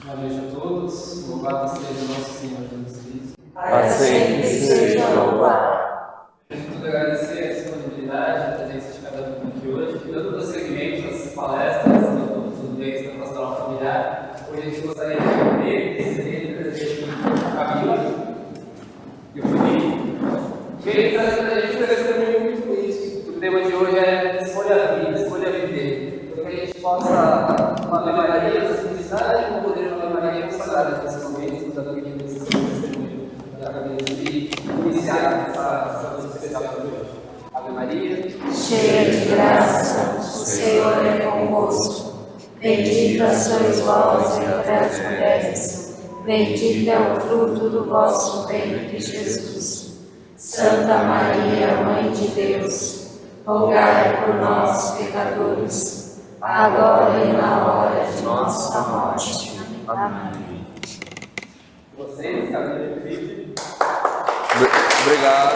Boa noite a todos, louvado seja nosso Senhor Jesus Cristo. Para sempre seja louvado. A gente tudo agradecer a disponibilidade, a presença de cada um aqui hoje, dando prosseguimento às palestras do mês da pastoral familiar. Hoje a gente gostaria de receber presente a Camila e o Felipe. Veio trazendo a gente presente muito isso. O tema de hoje é escolha a vida, escolha viver. Para que a gente possa, com a Ave Maria, da simplicidade, com o poder da Ave Maria, consagrar nesse momento, da pequena testemunho da Camila e iniciar essa noite especial de hoje. Ave Maria, Cheia de graça, o Senhor é convosco. Bendita sois vós entre as mulheres. Bendito é o fruto do vosso ventre, Jesus. Santa Maria, Mãe de Deus, rogai por nós, pecadores, agora e na hora de nossa morte. Amém. vocês, Camila e Felipe. Obrigado.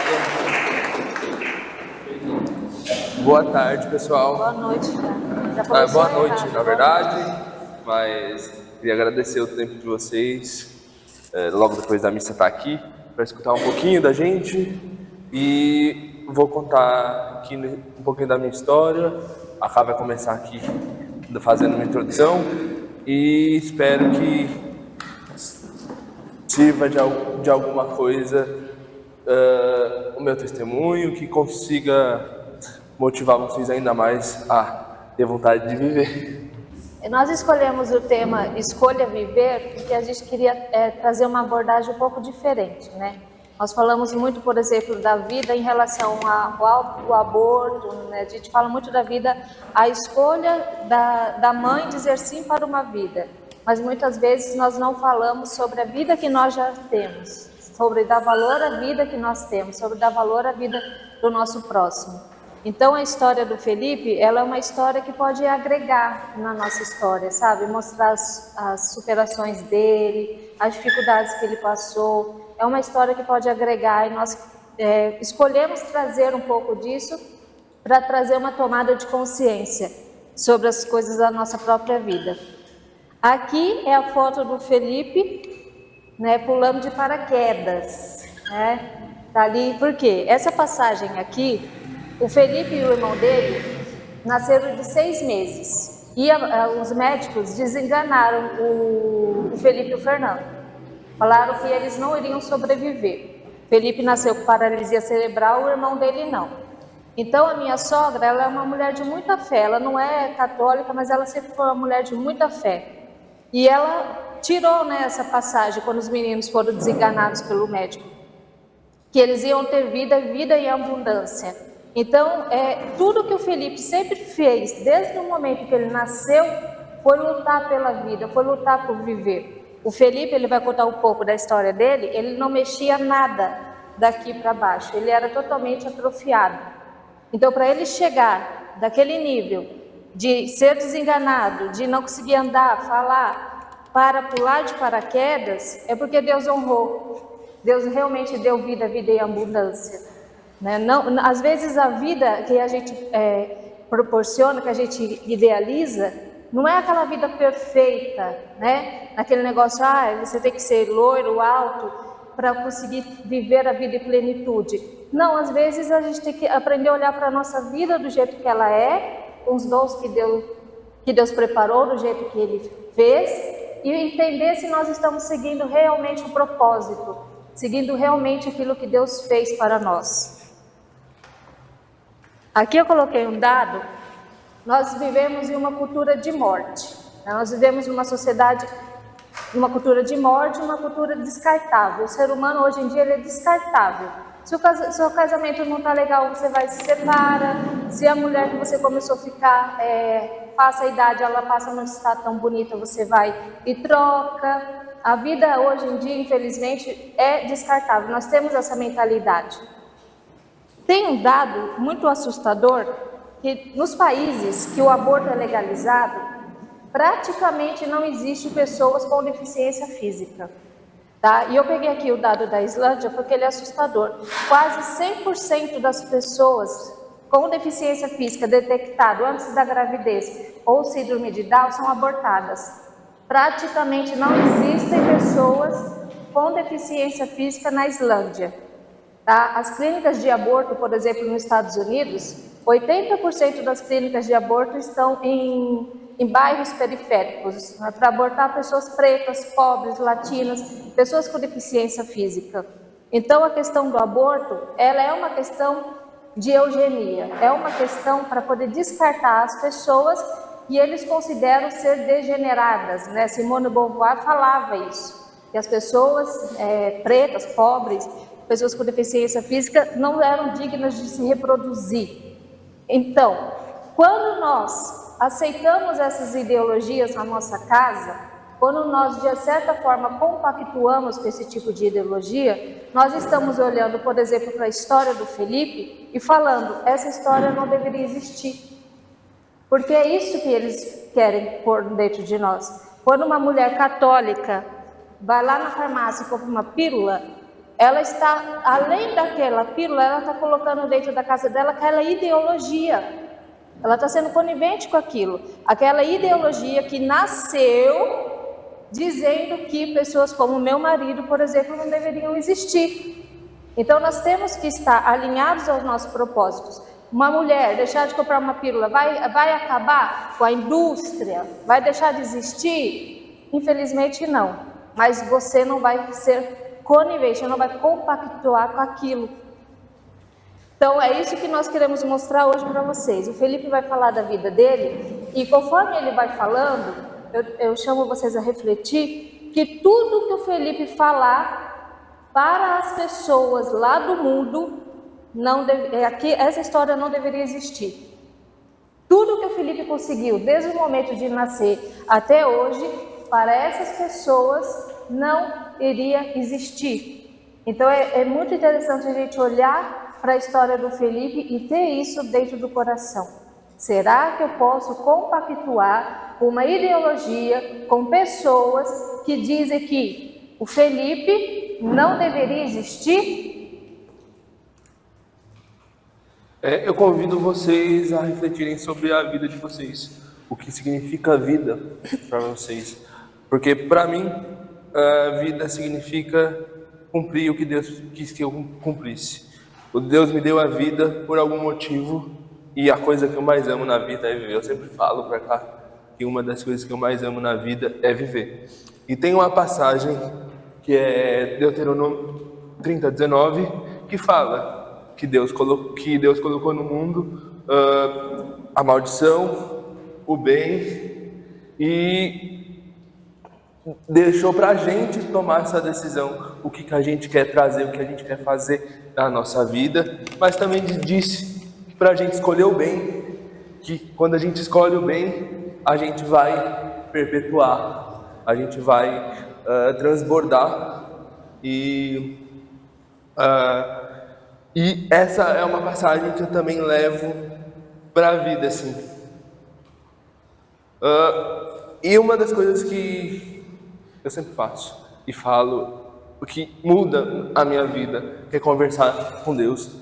Boa tarde, pessoal. Boa noite, cara. Já começou Boa a noite, errar. na verdade, mas queria agradecer o tempo de vocês, logo depois da missa estar aqui, para escutar um pouquinho da gente, e vou contar aqui um pouquinho da minha história. A Cá vai começar aqui fazendo uma introdução, e espero que sirva de alguma coisa o meu testemunho, que consiga motivar vocês ainda mais a ter vontade de viver. Nós escolhemos o tema Escolha Viver porque a gente queria trazer uma abordagem um pouco diferente, né? Nós falamos muito, por exemplo, da vida em relação ao aborto, né? A gente fala muito da vida, a escolha da mãe dizer sim para uma vida, mas muitas vezes nós não falamos sobre a vida que nós já temos, sobre dar valor à vida que nós temos, sobre dar valor à vida do nosso próximo. Então a história do Felipe, ela é uma história que pode agregar na nossa história, sabe? Mostrar as superações dele, as dificuldades que ele passou. É uma história que pode agregar e nós escolhemos trazer um pouco disso para trazer uma tomada de consciência sobre as coisas da nossa própria vida. Aqui é a foto do Felipe, né, pulando de paraquedas, né? Tá ali, por quê? Essa passagem aqui, o Felipe e o irmão dele nasceram de 6 meses e os médicos desenganaram o Felipe e o Fernando. Falaram que eles não iriam sobreviver. Felipe nasceu com paralisia cerebral, o irmão dele não. Então a minha sogra, ela é uma mulher de muita fé, ela não é católica, mas ela sempre foi uma mulher de muita fé. E ela tirou, né, essa passagem quando os meninos foram desenganados pelo médico, que eles iam ter vida em abundância. Então, tudo que o Felipe sempre fez, desde o momento que ele nasceu, foi lutar pela vida, foi lutar por viver. O Felipe, ele vai contar um pouco da história dele, ele não mexia nada daqui para baixo, ele era totalmente atrofiado. Então, para ele chegar daquele nível de ser desenganado, de não conseguir andar, falar, para pular de paraquedas, é porque Deus honrou. Deus realmente deu vida em abundância. Né? Não, às vezes a vida que a gente proporciona, que a gente idealiza, não é aquela vida perfeita, né? Aquele negócio, você tem que ser loiro, alto, para conseguir viver a vida em plenitude. Não, às vezes a gente tem que aprender a olhar para a nossa vida do jeito que ela é, com os dons que Deus preparou, do jeito que Ele fez, e entender se nós estamos seguindo realmente o propósito, seguindo realmente aquilo que Deus fez para nós. Aqui eu coloquei um dado. Nós vivemos em uma cultura de morte, né? Nós vivemos em uma sociedade, uma cultura de morte, uma cultura descartável. O ser humano hoje em dia ele é descartável. Se o seu casamento não está legal, você vai se separa. Se a mulher que você começou a ficar passa a idade, ela passa a não estar tão bonita, você vai e troca. A vida hoje em dia, infelizmente, é descartável. Nós temos essa mentalidade. Tem um dado muito assustador, que nos países que o aborto é legalizado, praticamente não existe pessoas com deficiência física. Tá? E eu peguei aqui o dado da Islândia porque ele é assustador. Quase 100% das pessoas com deficiência física detectado antes da gravidez ou síndrome de Down são abortadas. praticamente não existem pessoas com deficiência física na Islândia. Tá? As clínicas de aborto, por exemplo, nos Estados Unidos, 80% das clínicas de aborto estão em bairros periféricos, né, para abortar pessoas pretas, pobres, latinas, pessoas com deficiência física. Então, a questão do aborto, ela é uma questão de eugenia, é uma questão para poder descartar as pessoas que eles consideram ser degeneradas, né? Simone de Beauvoir falava isso, que as pessoas pretas, pobres, pessoas com deficiência física não eram dignas de se reproduzir. Então, quando nós aceitamos essas ideologias na nossa casa, quando nós, de certa forma, compactuamos com esse tipo de ideologia, nós estamos olhando, por exemplo, para a história do Felipe e falando, essa história não deveria existir. Porque é isso que eles querem pôr dentro de nós. Quando uma mulher católica vai lá na farmácia e compra uma pílula, ela está, além daquela pílula, ela está colocando dentro da casa dela aquela ideologia. Ela está sendo conivente com aquilo. Aquela ideologia que nasceu dizendo que pessoas como meu marido, por exemplo, não deveriam existir. Então nós temos que estar alinhados aos nossos propósitos. Uma mulher deixar de comprar uma pílula vai acabar com a indústria? Vai deixar de existir? Infelizmente não. Mas você não vai ser conivente, não vai compactuar com aquilo. Então é isso que nós queremos mostrar hoje para vocês. O Felipe vai falar da vida dele e conforme ele vai falando, eu chamo vocês a refletir que tudo que o Felipe falar para as pessoas lá do mundo, essa história não deveria existir. Tudo que o Felipe conseguiu, desde o momento de nascer até hoje, para essas pessoas não iria existir. Então é muito interessante a gente olhar para a história do Felipe e ter isso dentro do coração. Será que eu posso compactuar com uma ideologia, com pessoas que dizem que o Felipe não deveria existir? Eu convido vocês a refletirem sobre a vida de vocês, o que significa a vida para vocês. Porque para mim, a vida significa cumprir o que Deus quis que eu cumprisse. O Deus me deu a vida por algum motivo e a coisa que eu mais amo na vida é viver. Eu sempre falo para cá que uma das coisas que eu mais amo na vida é viver. E tem uma passagem que é Deuteronômio 30:19 que fala que Deus colocou no mundo a maldição, o bem e deixou para a gente tomar essa decisão, o que a gente quer trazer, o que a gente quer fazer na nossa vida, mas também disse para a gente escolher o bem, que quando a gente escolhe o bem, a gente vai perpetuar, a gente vai transbordar e essa é uma passagem que eu também levo para a vida, assim. E uma das coisas que eu sempre faço e falo, o que muda a minha vida, é conversar com Deus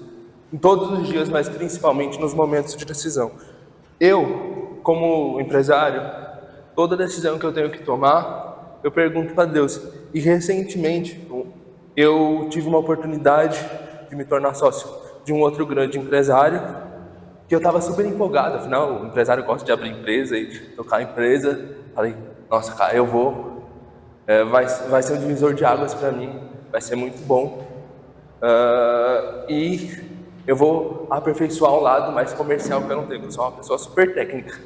em todos os dias, mas principalmente nos momentos de decisão. Eu, como empresário, toda decisão que eu tenho que tomar, eu pergunto para Deus. E recentemente eu tive uma oportunidade de me tornar sócio de um outro grande empresário, que eu estava super empolgado. Afinal, o empresário gosta de abrir empresa e tocar a empresa. Falei, nossa, cara, eu vou. Vai ser um divisor de águas para mim, vai ser muito bom. E eu vou aperfeiçoar um lado mais comercial que eu não tenho, eu sou uma pessoa super técnica.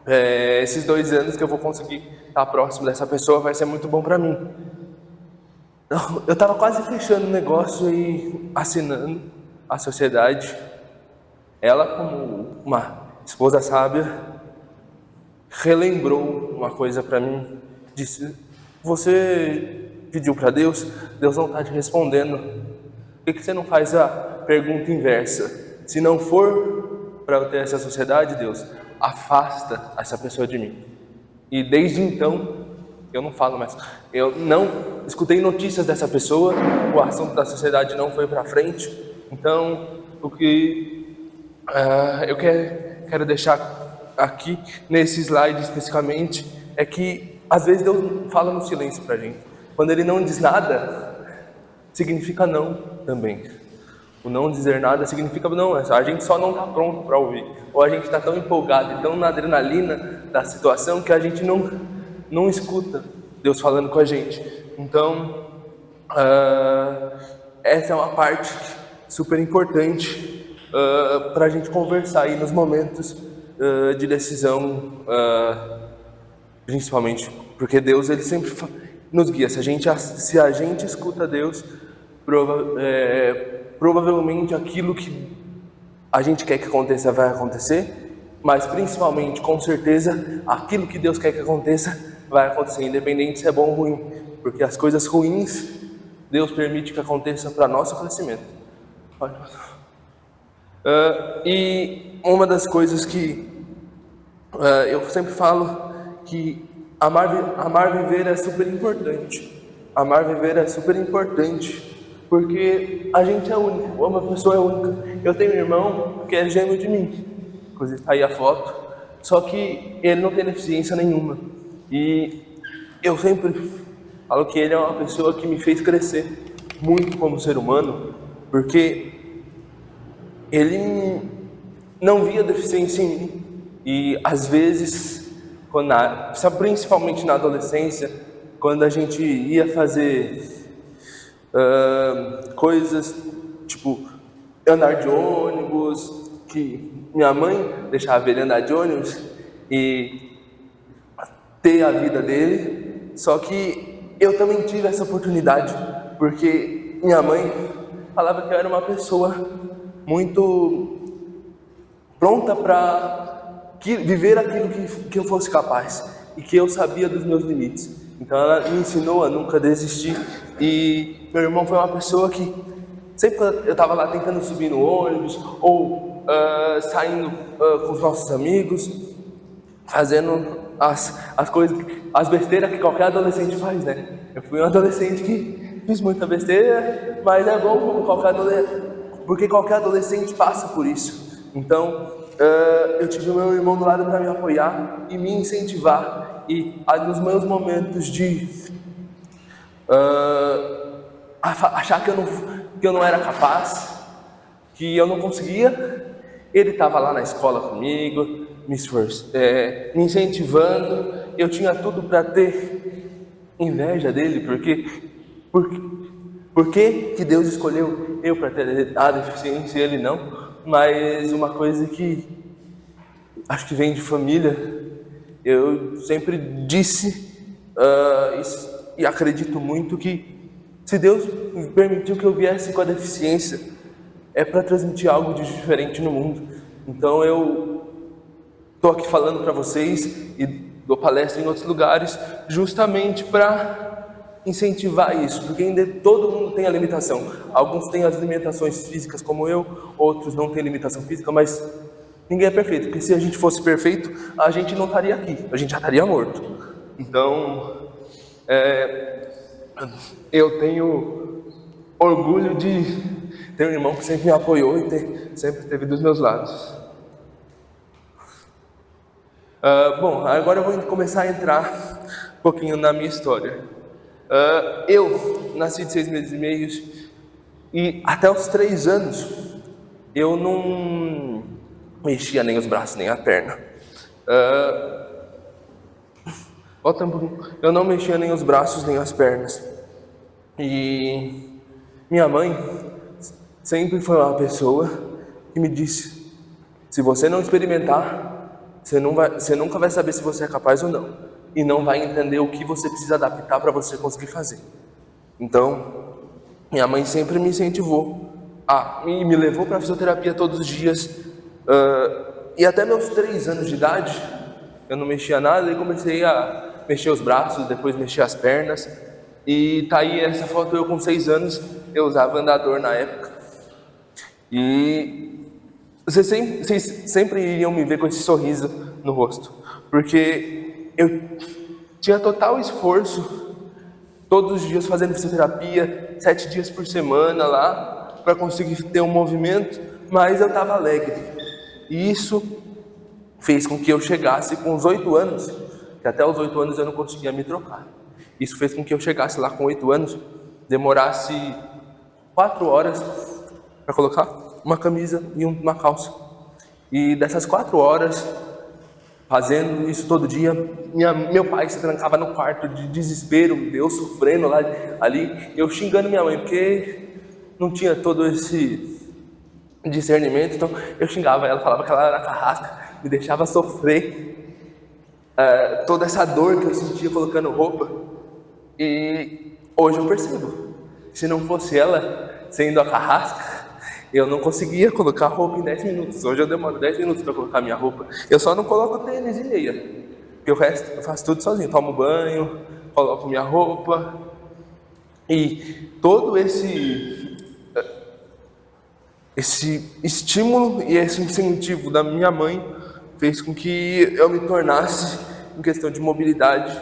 Esses 2 anos que eu vou conseguir estar próximo dessa pessoa vai ser muito bom para mim. Eu estava quase fechando o negócio e assinando a sociedade. Ela, como uma esposa sábia, relembrou uma coisa para mim. Disse, você pediu para Deus, Deus não está te respondendo. Por que você não faz a pergunta inversa? Se não for para eu ter essa sociedade, Deus, afasta essa pessoa de mim. E desde então, eu não falo mais. Eu não escutei notícias dessa pessoa, o assunto da sociedade não foi para frente. Então, o que eu quero deixar aqui nesse slide especificamente é que às vezes Deus fala no silêncio pra gente. Quando Ele não diz nada, significa não também. O não dizer nada significa não, a gente só não está pronto para ouvir. Ou a gente está tão empolgado e tão na adrenalina da situação que a gente não escuta Deus falando com a gente. Então, essa é uma parte super importante para a gente conversar aí nos momentos de decisão, principalmente, porque Deus ele sempre nos guia. Se a gente escuta Deus, provavelmente aquilo que a gente quer que aconteça vai acontecer, mas principalmente, com certeza, aquilo que Deus quer que aconteça vai acontecer, independente se é bom ou ruim, porque as coisas ruins Deus permite que aconteça para nosso crescimento. E uma das coisas que eu sempre falo que amar viver é super importante. Amar viver é super importante. Porque a gente é único, uma pessoa é única. Eu tenho um irmão que é gêmeo de mim, inclusive tá aí a foto, só que ele não tem deficiência nenhuma. E eu sempre falo que ele é uma pessoa que me fez crescer muito como ser humano, porque ele não via deficiência em mim. E às vezes, principalmente na adolescência, quando a gente ia fazer coisas tipo andar de ônibus, que minha mãe deixava ele andar de ônibus e ter a vida dele, só que eu também tive essa oportunidade, porque minha mãe falava que eu era uma pessoa muito pronta para viver aquilo que eu fosse capaz e que eu sabia dos meus limites. Então ela me ensinou a nunca desistir. E meu irmão foi uma pessoa que sempre que eu estava lá tentando subir no ônibus ou saindo com os nossos amigos, fazendo as coisas, as besteiras que qualquer adolescente faz, né? Eu fui um adolescente que fiz muita besteira, mas é bom como qualquer adolescente, porque qualquer adolescente passa por isso. Então eu tive o meu irmão do lado para me apoiar e me incentivar. E nos meus momentos de achar que eu não era capaz, que eu não conseguia, ele estava lá na escola comigo, me incentivando. Eu tinha tudo para ter inveja dele, porque que Deus escolheu eu para ter a deficiência e ele não. Mas uma coisa que acho que vem de família, eu sempre disse e acredito muito que se Deus permitiu que eu viesse com a deficiência, é para transmitir algo de diferente no mundo. Então eu estou aqui falando para vocês e dou palestra em outros lugares justamente para incentivar isso, porque ainda todo mundo tem a limitação. Alguns têm as limitações físicas como eu, outros não têm limitação física, mas ninguém é perfeito, porque se a gente fosse perfeito, a gente não estaria aqui, a gente já estaria morto. Então, eu tenho orgulho de ter um irmão que sempre me apoiou e sempre esteve dos meus lados. Bom, agora eu vou começar a entrar um pouquinho na minha história. Eu nasci de 6 meses e meio e até os 3 anos eu não mexia nem os braços nem a perna. Eu não mexia nem os braços nem as pernas. E minha mãe sempre foi uma pessoa que me disse: se você não experimentar, você nunca vai saber se você é capaz ou não, e não vai entender o que você precisa adaptar para você conseguir fazer. Então, minha mãe sempre me incentivou e me levou para a fisioterapia todos os dias. E até meus 3 anos de idade, eu não mexia nada, e comecei a mexer os braços, depois mexer as pernas. E tá aí essa foto, eu com 6 anos, eu usava andador na época. E vocês sempre iriam me ver com esse sorriso no rosto, porque eu tinha total esforço, todos os dias fazendo fisioterapia, 7 dias por semana lá, para conseguir ter um movimento, mas eu estava alegre. E isso fez com que eu chegasse com os 8 anos, que até os 8 anos eu não conseguia me trocar. Isso fez com que eu chegasse lá com 8 anos, demorasse 4 horas para colocar uma camisa e uma calça. E dessas 4 horas, fazendo isso todo dia, meu pai se trancava no quarto de desespero, eu sofrendo lá, ali, eu xingando minha mãe, porque não tinha todo esse discernimento, então eu xingava ela, falava que ela era carrasca, me deixava sofrer toda essa dor que eu sentia colocando roupa. E hoje eu percebo, se não fosse ela sendo a carrasca, eu não conseguia colocar roupa em 10 minutos. Hoje eu demoro 10 minutos para colocar minha roupa. Eu só não coloco tênis e meia, porque o resto eu faço tudo sozinho. Tomo banho, coloco minha roupa. E todo esse estímulo e esse incentivo da minha mãe fez com que eu me tornasse, em questão de mobilidade,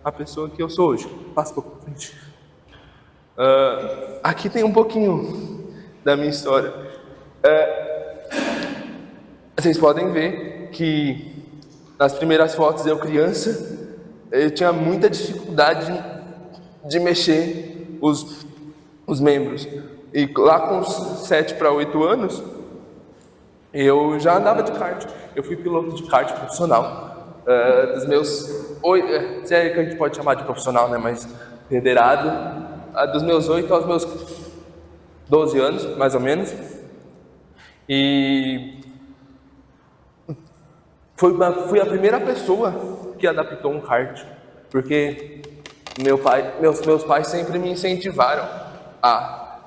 a pessoa que eu sou hoje. Passa um pouco pra frente. Aqui tem um pouquinho da minha história. Vocês podem ver que nas primeiras fotos eu criança, eu tinha muita dificuldade de mexer os membros. E lá com uns 7 para 8 anos, eu já andava de kart. Eu fui piloto de kart profissional. Dos meus 8, se é que a gente pode chamar de profissional, né? Mas federado, dos meus 8 aos meus 12 anos, mais ou menos. E fui a primeira pessoa que adaptou um kart, porque meus pais sempre me incentivaram a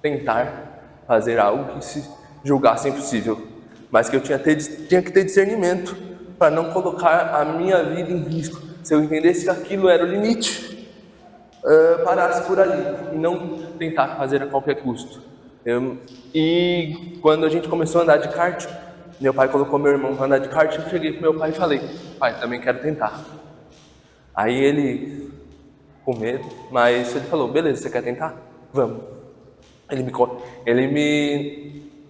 tentar fazer algo que se julgasse impossível, mas que eu tinha que ter discernimento para não colocar a minha vida em risco. Se eu entendesse que aquilo era o limite, parasse por ali e não tentar fazer a qualquer custo. E quando a gente começou a andar de kart, meu pai colocou meu irmão para andar de kart, eu cheguei pro meu pai e falei: pai, também quero tentar. Aí ele, com medo, mas ele falou: beleza, você quer tentar? Vamos.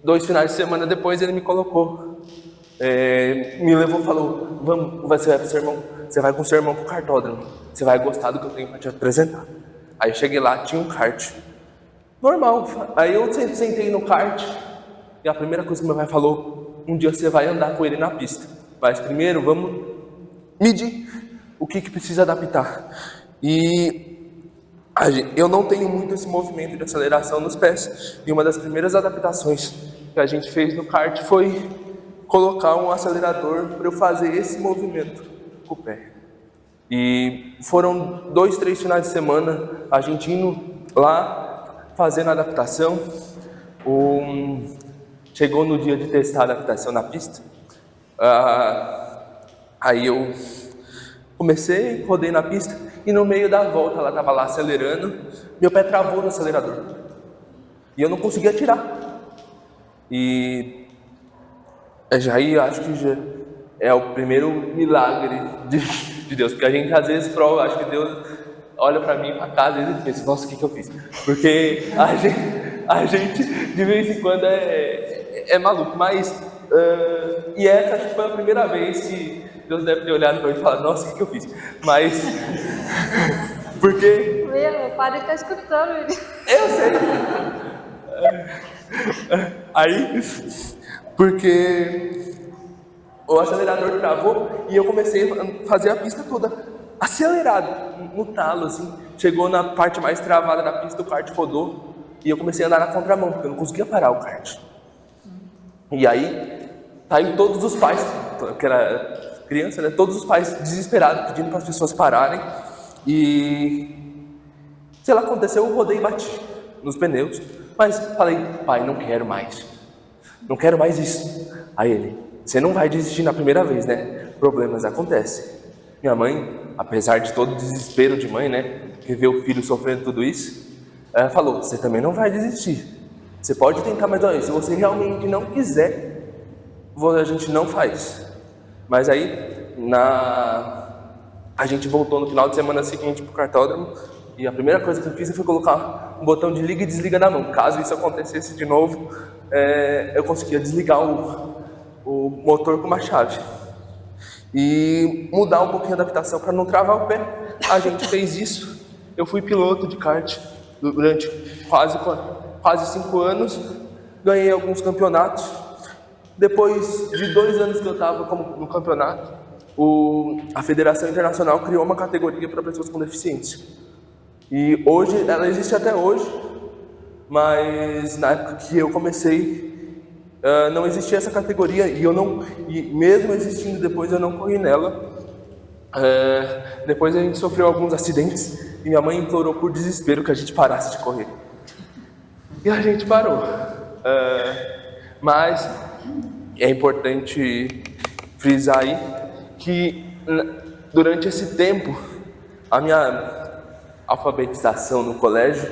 2 finais de semana depois ele me colocou, me levou e falou: vamos, você vai com seu irmão pro kartódromo, você vai gostar do que eu tenho para te apresentar. Aí eu cheguei lá, tinha um kart normal. Aí eu sentei no kart e a primeira coisa que meu pai falou: um dia você vai andar com ele na pista, mas primeiro vamos medir o que precisa adaptar. E eu não tenho muito esse movimento de aceleração nos pés, e uma das primeiras adaptações que a gente fez no kart foi colocar um acelerador para eu fazer esse movimento com o pé. E foram 2, 3 finais de semana a gente indo lá fazendo a adaptação. Chegou no dia de testar a adaptação na pista, aí eu comecei, rodei na pista e no meio da volta ela estava lá acelerando, meu pé travou no acelerador e eu não conseguia tirar. E acho que já é o primeiro milagre de Deus, porque a gente às vezes prova, acho que Deus olha para mim, para casa e pensa: nossa, o que eu fiz? Porque a gente de vez em quando é maluco, mas e essa acho que foi a primeira vez que Deus deve ter olhado para mim e falado: nossa, o que eu fiz? Mas porque Meu pai está escutando ele. eu sei. Aí, porque o acelerador travou e eu comecei a fazer a pista toda acelerado, no talo, assim. Chegou na parte mais travada da pista, o kart rodou e eu comecei a andar na contramão, porque eu não conseguia parar o kart. E aí, saiu todos os pais, que era criança, né? Todos os pais desesperados, pedindo para as pessoas pararem. E sei lá, aconteceu, eu rodei e bati nos pneus. Mas falei: pai, não quero mais isso. Aí ele: você não vai desistir na primeira vez, né? Problemas acontecem. Minha mãe, apesar de todo o desespero de mãe, né, que vê o filho sofrendo tudo isso, ela falou: você também não vai desistir. Você pode tentar, mas olha, se você realmente não quiser, a gente não faz. Mas aí, a gente voltou no final de semana seguinte pro kartódromo, e a primeira coisa que eu fiz foi colocar um botão de liga e desliga na mão. Caso isso acontecesse de novo, eu conseguia desligar o motor com uma chave. E mudar um pouquinho a adaptação para não travar o pé. A gente fez isso. Eu fui piloto de kart durante quase 5 anos. Ganhei alguns campeonatos. Depois de 2 anos que eu estava no campeonato, a Federação Internacional criou uma categoria para pessoas com deficiência. E hoje, ela existe até hoje, mas na época que eu comecei, não existia essa categoria e mesmo existindo depois eu não corri nela. Depois a gente sofreu alguns acidentes e minha mãe implorou por desespero que a gente parasse de correr. E a gente parou. Mas é importante frisar aí que durante esse tempo, a minha alfabetização no colégio,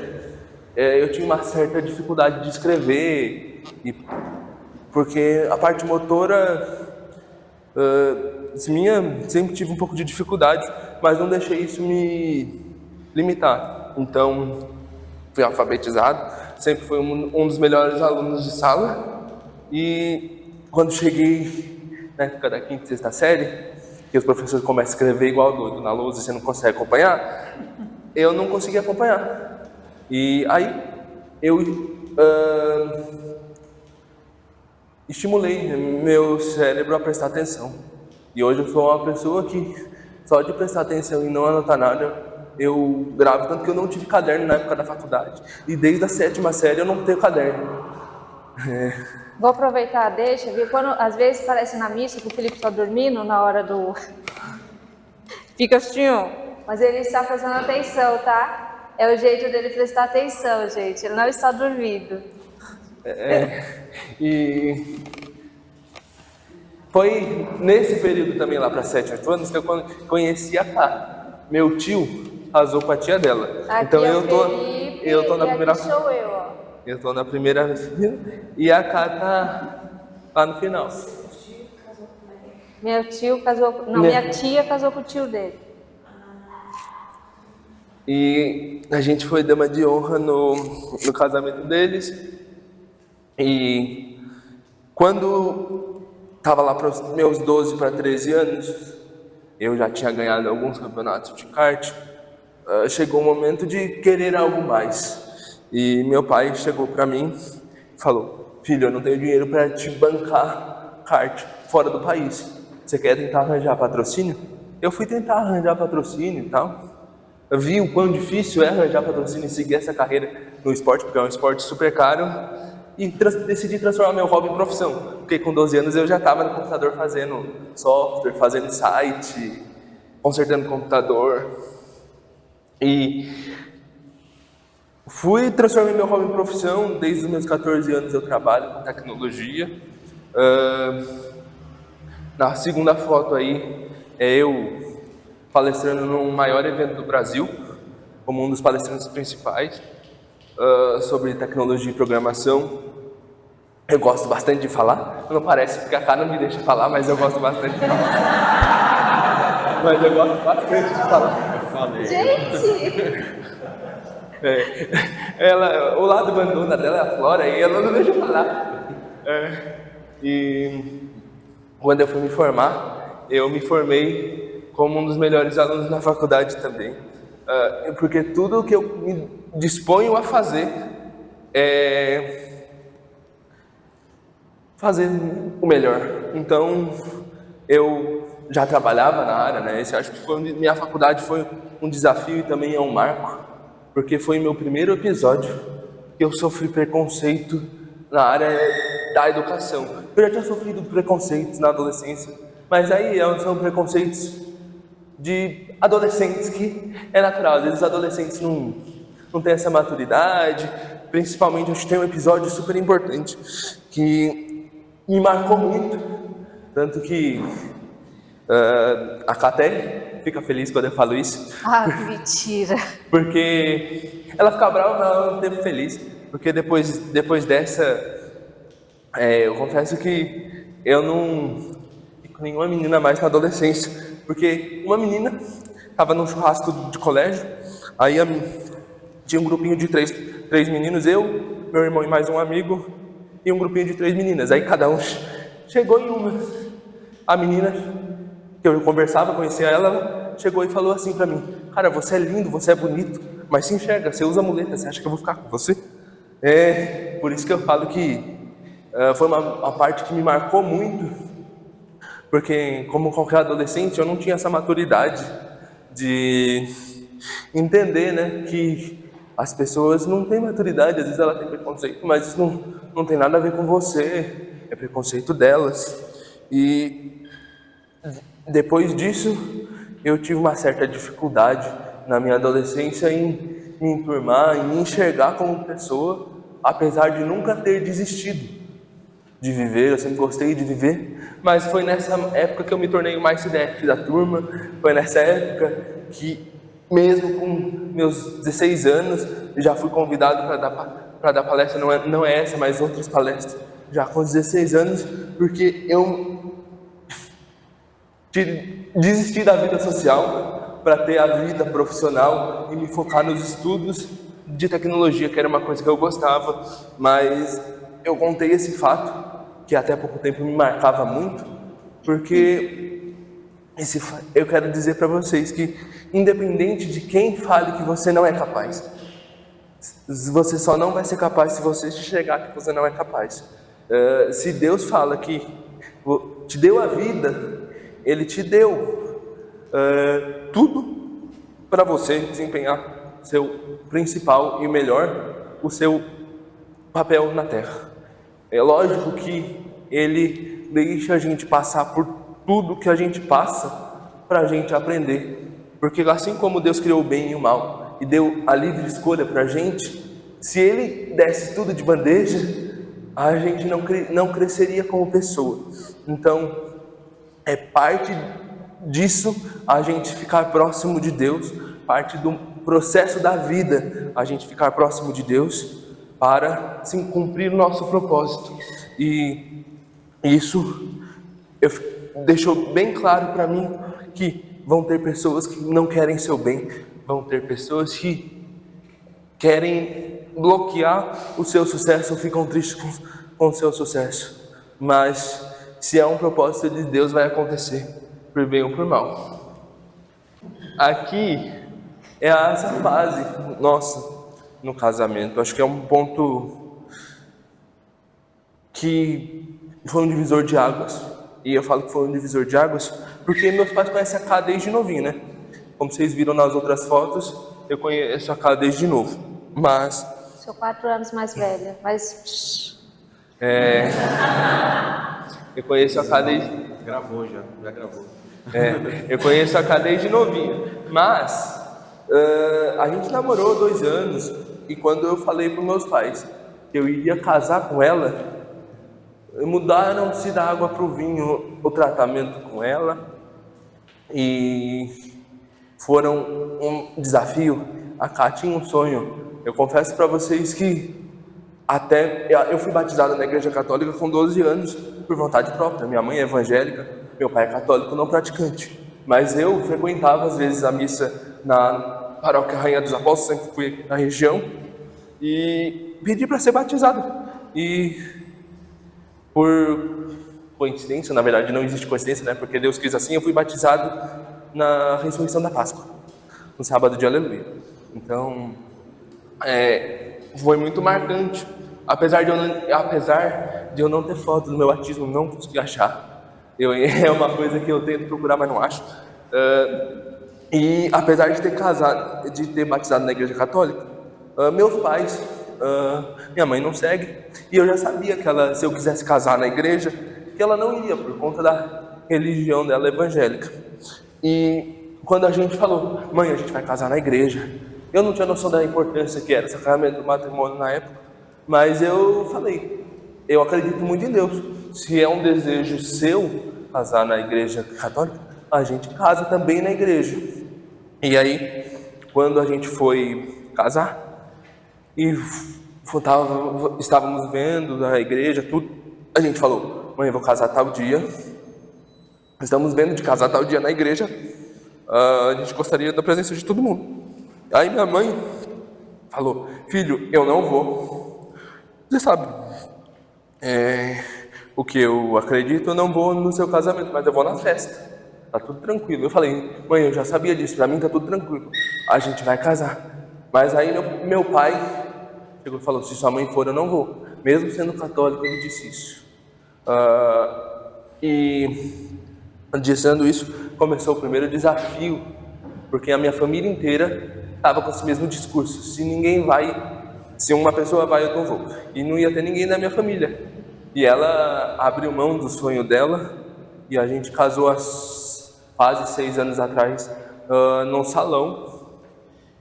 eu tinha uma certa dificuldade de escrever, porque a parte motora minha sempre tive um pouco de dificuldade, mas não deixei isso me limitar. Então, fui alfabetizado, sempre fui um dos melhores alunos de sala, e quando cheguei na época da 5ª e 6ª série, que os professores começam a escrever igual doido na lousa e você não consegue acompanhar, eu não consegui acompanhar. E aí eu estimulei meu cérebro a prestar atenção. E hoje eu sou uma pessoa que, só de prestar atenção e não anotar nada, eu gravo. Tanto que eu não tive caderno na época da faculdade. E desde a 7ª série eu não tenho caderno. Vou aproveitar a deixa, viu? Quando às vezes parece na missa que o Felipe está dormindo na hora do... Fica assim, ó. Mas ele está prestando atenção, tá? É o jeito dele prestar atenção, gente. Ele não está dormindo. E foi nesse período também, lá para 7, 8 anos, que eu conheci a Cá. Meu tio casou com a tia dela. Aqui então é eu tô na primeira. Aqui sou eu, ó. Eu tô na primeira e a Cá tá lá no final. Meu tio casou... Não, minha tia casou com o tio dele. E a gente foi dama de honra no casamento deles. E quando estava lá para os meus 12 para 13 anos, eu já tinha ganhado alguns campeonatos de kart. Chegou o momento de querer algo mais. E meu pai chegou para mim e falou: filho, eu não tenho dinheiro para te bancar kart fora do país. Você quer tentar arranjar patrocínio? Eu fui tentar arranjar patrocínio e tal. Eu vi o quão difícil é arranjar patrocínio e seguir essa carreira no esporte, porque é um esporte super caro. E decidi transformar meu hobby em profissão. Porque com 12 anos eu já estava no computador fazendo software, fazendo site, consertando computador. E transformei meu hobby em profissão. Desde os meus 14 anos eu trabalho com tecnologia. Na segunda foto aí é eu palestrando no maior evento do Brasil, como um dos palestrantes principais, sobre tecnologia e programação. Eu gosto bastante de falar, não parece porque a cara não me deixa falar, mas eu gosto bastante de falar. Mas eu gosto bastante de falar. Gente! O lado banduna dela é a Flora e ela não deixa eu falar. E quando eu fui me formar, eu me formei como um dos melhores alunos na faculdade também. Porque tudo que eu me disponho a fazer é fazer o melhor. Então, eu já trabalhava na área, né? Acho que minha faculdade foi um desafio e também é um marco, porque foi meu primeiro episódio que eu sofri preconceito na área da educação. Eu já tinha sofrido preconceitos na adolescência, mas aí são preconceitos de adolescentes que é natural. Às vezes os adolescentes não têm essa maturidade. Principalmente, acho que tem um episódio super importante que me marcou muito, tanto que a Caté fica feliz quando eu falo isso. Ah, que mentira! Porque ela fica brava, mas ela não teve feliz. Porque depois dessa, eu confesso que eu não fico com nenhuma menina mais na adolescência. Porque uma menina estava num churrasco de colégio, aí tinha um grupinho de três meninos, eu, meu irmão e mais um amigo, e um grupinho de 3 meninas. Aí cada um chegou em uma. A menina que eu conversava, conhecia ela chegou e falou assim pra mim: cara, você é lindo, você é bonito, mas se enxerga, você usa muleta, você acha que eu vou ficar com você? Por isso que eu falo que foi uma parte que me marcou muito, porque como qualquer adolescente eu não tinha essa maturidade de entender, né, que as pessoas não têm maturidade, às vezes ela tem preconceito, mas isso não tem nada a ver com você, é preconceito delas. E depois disso eu tive uma certa dificuldade na minha adolescência em me enturmar, em me enxergar como pessoa, apesar de nunca ter desistido de viver. Eu sempre gostei de viver, mas foi nessa época que eu me tornei o mais CDF da turma. Foi nessa época que, mesmo com meus 16 anos, eu já fui convidado para dar palestra, não é essa, mas outras palestras, já com 16 anos, porque eu desisti da vida social para ter a vida profissional e me focar nos estudos de tecnologia, que era uma coisa que eu gostava. Mas eu contei esse fato, que até pouco tempo me marcava muito, porque eu quero dizer para vocês que, independente de quem fale que você não é capaz, você só não vai ser capaz se você chegar que você não é capaz. Se Deus fala que te deu a vida, Ele te deu tudo para você desempenhar seu principal e melhor, o seu papel na Terra. É lógico que Ele deixa a gente passar por tudo que a gente passa para a gente aprender, porque assim como Deus criou o bem e o mal e deu a livre escolha para a gente, se Ele desse tudo de bandeja, a gente não cresceria como pessoa. Então é parte disso a gente ficar próximo de Deus, parte do processo da vida a gente ficar próximo de Deus para sim cumprir o nosso propósito. E isso deixou bem claro para mim que vão ter pessoas que não querem seu bem, vão ter pessoas que querem bloquear o seu sucesso ou ficam tristes com o seu sucesso, mas se é um propósito de Deus, vai acontecer, por bem ou por mal. Aqui é essa fase nossa no casamento. Acho que é um ponto que foi um divisor de águas. E eu falo que foi um divisor de águas porque meus pais conhecem a Ká desde novinho, né? Como vocês viram nas outras fotos, eu conheço a Ká desde novo. Mas... Sou 4 anos mais velha, mas... Eu conheço a Ká desde... Gravou já gravou. Eu conheço a Ká desde novinho. Mas a gente namorou 2 anos. E quando eu falei para os meus pais que eu iria casar com ela, mudaram-se da água para o vinho o tratamento com ela. E foram um desafio. A Ká tinha um sonho. Eu confesso para vocês que eu fui batizado na igreja católica com 12 anos por vontade própria. Minha mãe é evangélica, meu pai é católico não praticante. Mas eu frequentava às vezes a missa na paróquia Rainha dos Apóstolos, sempre fui na região, e pedi para ser batizado. E por coincidência, na verdade não existe coincidência, né? Porque Deus quis assim, eu fui batizado na ressurreição da Páscoa, no sábado de Aleluia. Então, foi muito marcante. Apesar de eu não ter foto do meu batismo, não consegui achar. É uma coisa que eu tento procurar, mas não acho. E apesar de ter batizado na igreja católica, meus pais, minha mãe não segue, e eu já sabia que se eu quisesse casar na igreja, que ela não iria, por conta da religião dela evangélica. E quando a gente falou, mãe, a gente vai casar na igreja, eu não tinha noção da importância que era o sacramento do matrimônio na época, mas eu falei, eu acredito muito em Deus. Se é um desejo seu casar na igreja católica, a gente casa também na igreja. E aí, quando a gente foi casar, e estávamos vendo a igreja, tudo, a gente falou, mãe, eu vou casar tal dia, estamos vendo de casar tal dia na igreja, a gente gostaria da presença de todo mundo. Aí minha mãe falou, filho, eu não vou. Você sabe, o que eu acredito, eu não vou no seu casamento, mas eu vou na festa. Tá tudo tranquilo. Eu falei, mãe, eu já sabia disso, pra mim tá tudo tranquilo. A gente vai casar. Mas aí meu pai chegou e falou, se sua mãe for, eu não vou. Mesmo sendo católico, ele disse isso. E dizendo isso, começou o primeiro desafio, porque a minha família inteira estava com esse mesmo discurso. Se uma pessoa vai, eu não vou. E não ia ter ninguém da minha família. E ela abriu mão do sonho dela e a gente casou há quase 6 anos atrás num salão.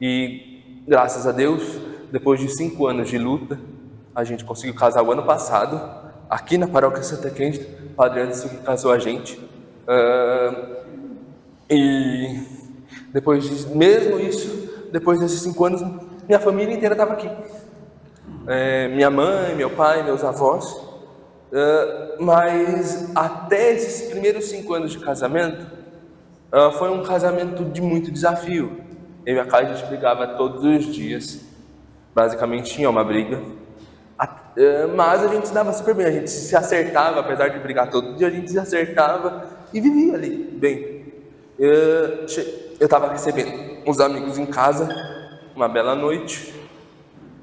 E graças a Deus, depois de 5 anos de luta, a gente conseguiu casar o ano passado, aqui na paróquia Santa Cândida. O Padre Anderson que casou a gente. E depois desses 5 anos, minha família inteira estava aqui. Minha mãe, meu pai, meus avós. Mas até esses primeiros 5 anos de casamento, foi um casamento de muito desafio. Eu e a Kai, a gente brigava todos os dias. Basicamente tinha uma briga. Mas a gente se dava super bem, a gente se acertava, apesar de brigar todo dia, a gente se acertava e vivia ali bem. Eu estava recebendo uns amigos em casa, uma bela noite,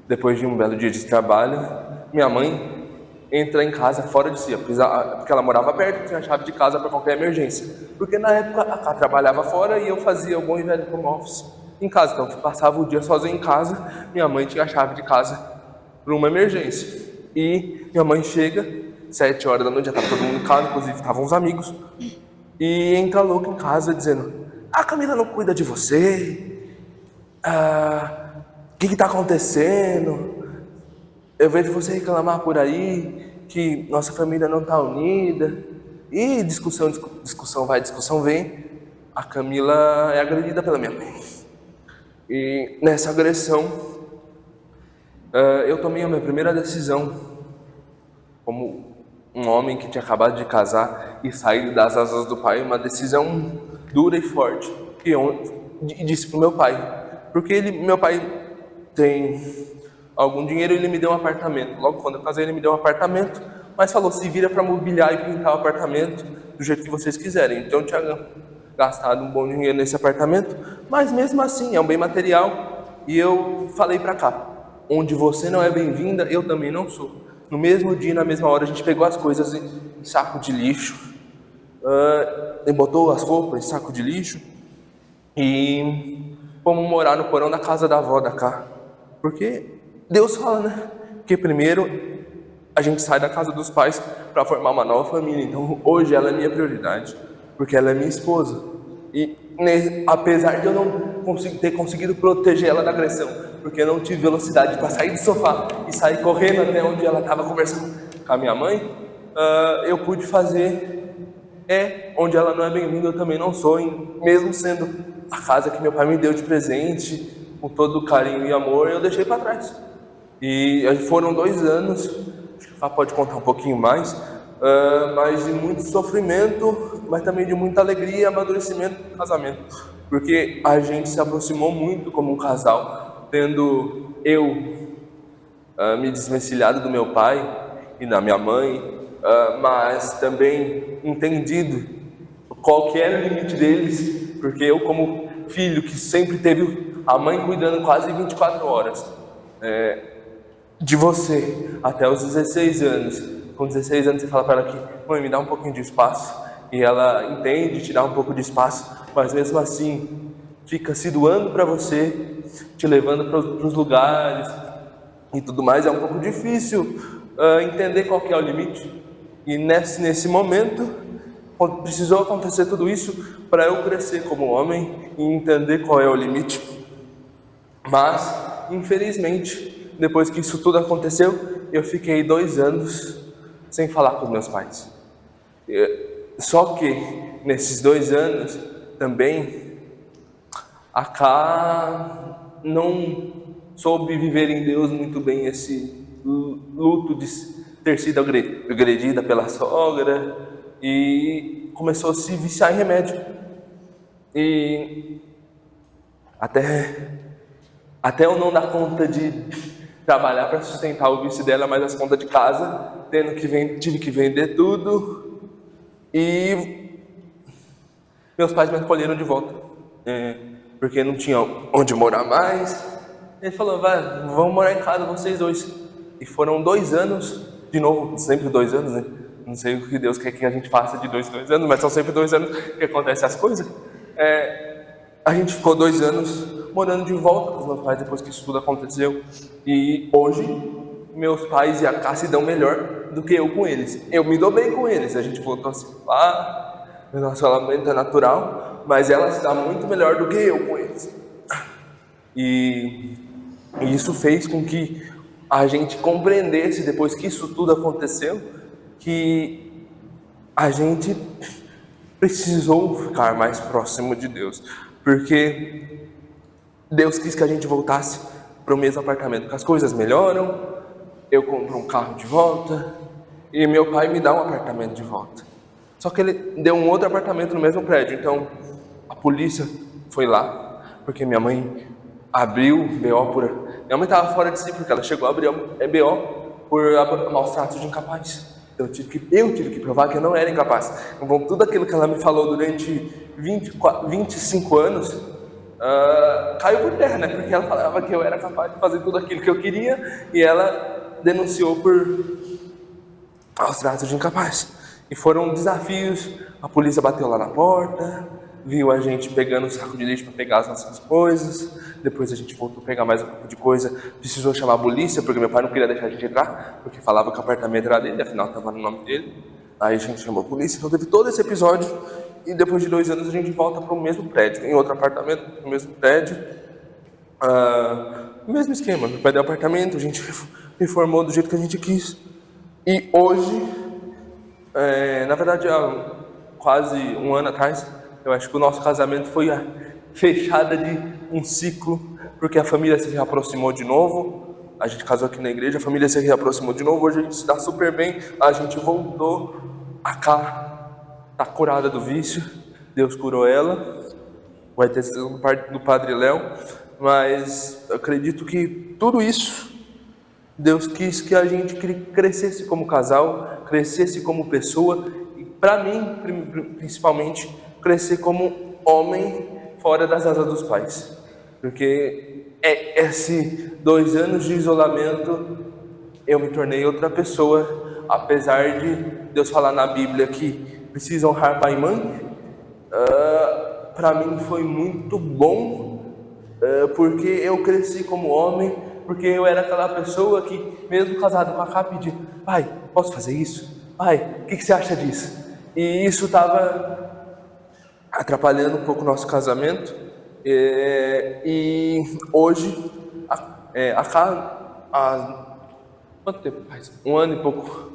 depois de um belo dia de trabalho. Minha mãe entra em casa fora de si, porque ela morava perto, tinha chave de casa para qualquer emergência. Porque na época ela trabalhava fora e eu fazia o bom e velho home office em casa, então eu passava o dia sozinho em casa. Minha mãe tinha a chave de casa para uma emergência. E minha mãe chega, 7 horas da noite, já estava todo mundo em casa, inclusive estavam os amigos, e entra louca em casa dizendo: a Camila não cuida de você, o que está acontecendo? Eu vejo você reclamar por aí que nossa família não está unida. E discussão vai, discussão vem. A Camila é agredida pela minha mãe. E nessa agressão, eu tomei a minha primeira decisão como um homem que tinha acabado de casar e saído das asas do pai, uma decisão dura e forte. E eu disse para o meu pai, porque meu pai tem algum dinheiro, ele me deu um apartamento. Logo quando eu casei, ele me deu um apartamento, mas falou: se vira para mobiliar e pintar o apartamento do jeito que vocês quiserem. Então eu tinha gastado um bom dinheiro nesse apartamento, mas mesmo assim é um bem material. E eu falei para cá: onde você não é bem-vinda, eu também não sou. No mesmo dia, na mesma hora, a gente pegou as coisas em saco de lixo, e botou as roupas em saco de lixo e fomos morar no porão da casa da avó da cá. Porque Deus fala, né? Que primeiro a gente sai da casa dos pais para formar uma nova família. Então hoje ela é minha prioridade, porque ela é minha esposa. E apesar de eu não ter conseguido proteger ela da agressão, porque eu não tive velocidade para sair do sofá e sair correndo até onde ela estava conversando com a minha mãe, eu pude fazer onde ela não é bem-vinda, eu também não sou, mesmo sendo a casa que meu pai me deu de presente, com todo o carinho e amor, eu deixei para trás. E foram 2 anos, acho que ela pode contar um pouquinho mais, mas de muito sofrimento, mas também de muita alegria e amadurecimento do casamento, porque a gente se aproximou muito como um casal, tendo eu me desvencilhado do meu pai e da minha mãe, mas também entendido qual que era o limite deles, porque eu, como filho que sempre teve a mãe cuidando quase 24 horas de você até os 16 anos. Com 16 anos você fala para ela que: mãe, me dá um pouquinho de espaço, e ela entende te dar um pouco de espaço, mas mesmo assim fica se doando para você, te levando para os lugares e tudo mais. É um pouco difícil entender qual que é o limite, e nesse momento precisou acontecer tudo isso para eu crescer como homem e entender qual é o limite. Mas infelizmente, depois que isso tudo aconteceu, eu fiquei 2 anos sem falar com os meus pais. Só que nesses 2 anos também a Cá não soube viver em Deus muito bem esse luto de ter sido agredida pela sogra, e começou a se viciar em remédio. E até eu não dar conta de trabalhar para sustentar o vício dela, mais as contas de casa, tive que vender tudo. E meus pais me acolheram de volta, porque não tinha onde morar mais. Ele falou, vamos morar em casa vocês dois. E foram 2 anos, de novo, sempre 2 anos, né? Não sei o que Deus quer que a gente faça de 2 anos, mas são sempre 2 anos que acontecem as coisas. A gente ficou 2 anos morando de volta com os meus pais depois que isso tudo aconteceu. E hoje, meus pais e a Cá se dão melhor do que eu com eles. Eu me dou bem com eles, a gente voltou a se falar, o nosso relacionamento é natural, mas ela se dá muito melhor do que eu com eles. E isso fez com que a gente compreendesse, depois que isso tudo aconteceu, que a gente precisou ficar mais próximo de Deus, porque Deus quis que a gente voltasse para o mesmo apartamento, porque as coisas melhoram, eu compro um carro de volta e meu pai me dá um apartamento de volta. Só que ele deu um outro apartamento no mesmo prédio, então a polícia foi lá, porque minha mãe abriu BO por... Minha mãe estava fora de si, porque ela chegou a abrir BO por maus tratos de incapaz. Eu tive que provar que eu não era incapaz. Então tudo aquilo que ela me falou durante 25 anos caiu por terra, né? Porque ela falava que eu era capaz de fazer tudo aquilo que eu queria e ela denunciou por maus tratos de incapaz. E foram desafios, a polícia bateu lá na porta, viu a gente pegando um saco de lixo para pegar as nossas coisas, depois a gente voltou a pegar mais um pouco de coisa, precisou chamar a polícia, porque meu pai não queria deixar a gente entrar, porque falava que o apartamento era dele, afinal estava no nome dele, aí a gente chamou a polícia, então teve todo esse episódio, e depois de 2 anos a gente volta para o mesmo prédio, em outro apartamento, no mesmo prédio, mesmo esquema, meu pai deu apartamento, a gente reformou do jeito que a gente quis, e hoje, na verdade há quase 1 ano atrás, eu acho que o nosso casamento foi a fechada de um ciclo, porque a família se reaproximou de novo, a gente casou aqui na igreja, a família se reaproximou de novo, hoje a gente se dá super bem, a gente voltou, a Cá tá curada do vício, Deus curou ela, vai ter sido do Padre Léo, mas eu acredito que tudo isso, Deus quis que a gente crescesse como casal, crescesse como pessoa, e para mim, principalmente, crescer como homem fora das asas dos pais, porque esses 2 anos de isolamento eu me tornei outra pessoa, apesar de Deus falar na Bíblia que precisa honrar pai e mãe. Para mim foi muito bom, porque eu cresci como homem, porque eu era aquela pessoa que mesmo casado com a Cá pedia, pai, posso fazer isso? Pai, o que você acha disso? E isso estava atrapalhando um pouco o nosso casamento, e hoje a Cá, quanto tempo faz? 1 ano e pouco,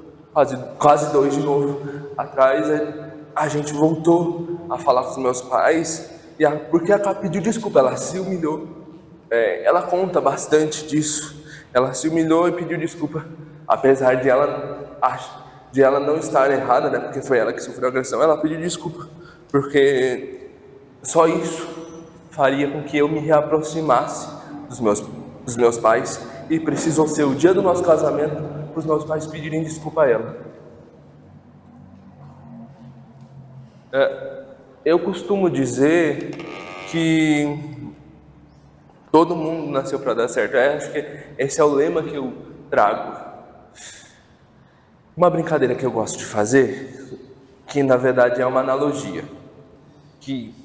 quase 2 de novo atrás, a gente voltou a falar com os meus pais, porque a Cá pediu desculpa, ela se humilhou, ela conta bastante disso, ela se humilhou e pediu desculpa, apesar de ela não estar errada, né, porque foi ela que sofreu a agressão, ela pediu desculpa, porque só isso faria com que eu me reaproximasse dos meus pais, e precisou ser o dia do nosso casamento para os meus pais pedirem desculpa a ela. Eu costumo dizer que todo mundo nasceu para dar certo. Acho que esse é o lema que eu trago. Uma brincadeira que eu gosto de fazer, que na verdade é uma analogia, que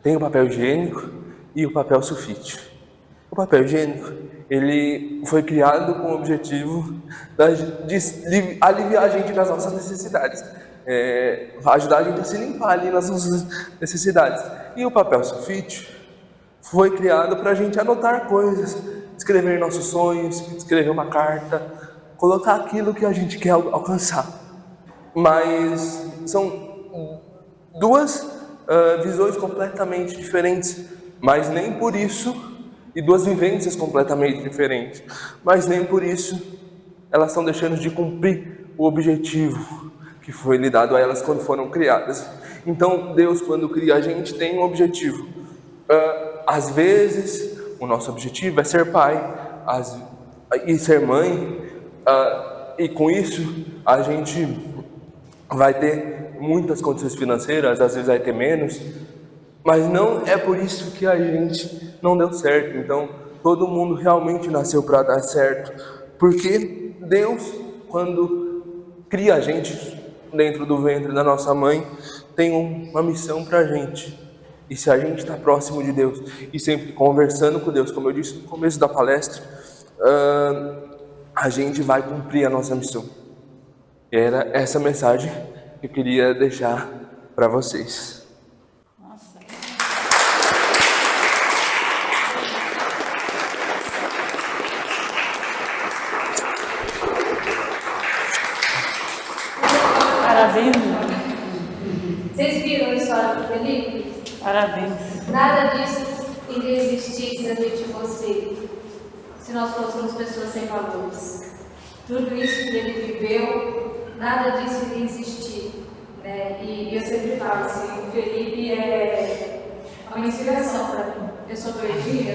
tem o papel higiênico e o papel sulfite. O papel higiênico, ele foi criado com o objetivo de aliviar a gente nas nossas necessidades, ajudar a gente a se limpar ali nas nossas necessidades. E o papel sulfite foi criado para a gente anotar coisas, escrever nossos sonhos, escrever uma carta, colocar aquilo que a gente quer alcançar. Mas são 2 visões completamente diferentes, mas nem por isso, e 2 vivências completamente diferentes, mas nem por isso elas estão deixando de cumprir o objetivo que foi lhe dado a elas quando foram criadas. Então Deus, quando cria a gente, tem um objetivo. Às vezes o nosso objetivo é ser pai e ser mãe, e com isso a gente vai ter muitas condições financeiras, às vezes vai ter menos, mas não é por isso que a gente não deu certo. Então, todo mundo realmente nasceu para dar certo, porque Deus, quando cria a gente dentro do ventre da nossa mãe, tem uma missão para a gente. E se a gente está próximo de Deus e sempre conversando com Deus, como eu disse no começo da palestra, a gente vai cumprir a nossa missão. E era essa mensagem que eu queria deixar para vocês. Nossa. Parabéns. Vocês viram a história do Felipe? Parabéns. Nada disso iria existir se a gente fosse, se nós fôssemos pessoas sem valores. Tudo isso que ele viveu, nada disso iria existir. Né? E eu sempre falo assim, o Felipe é uma inspiração para mim. Eu sou doidinha,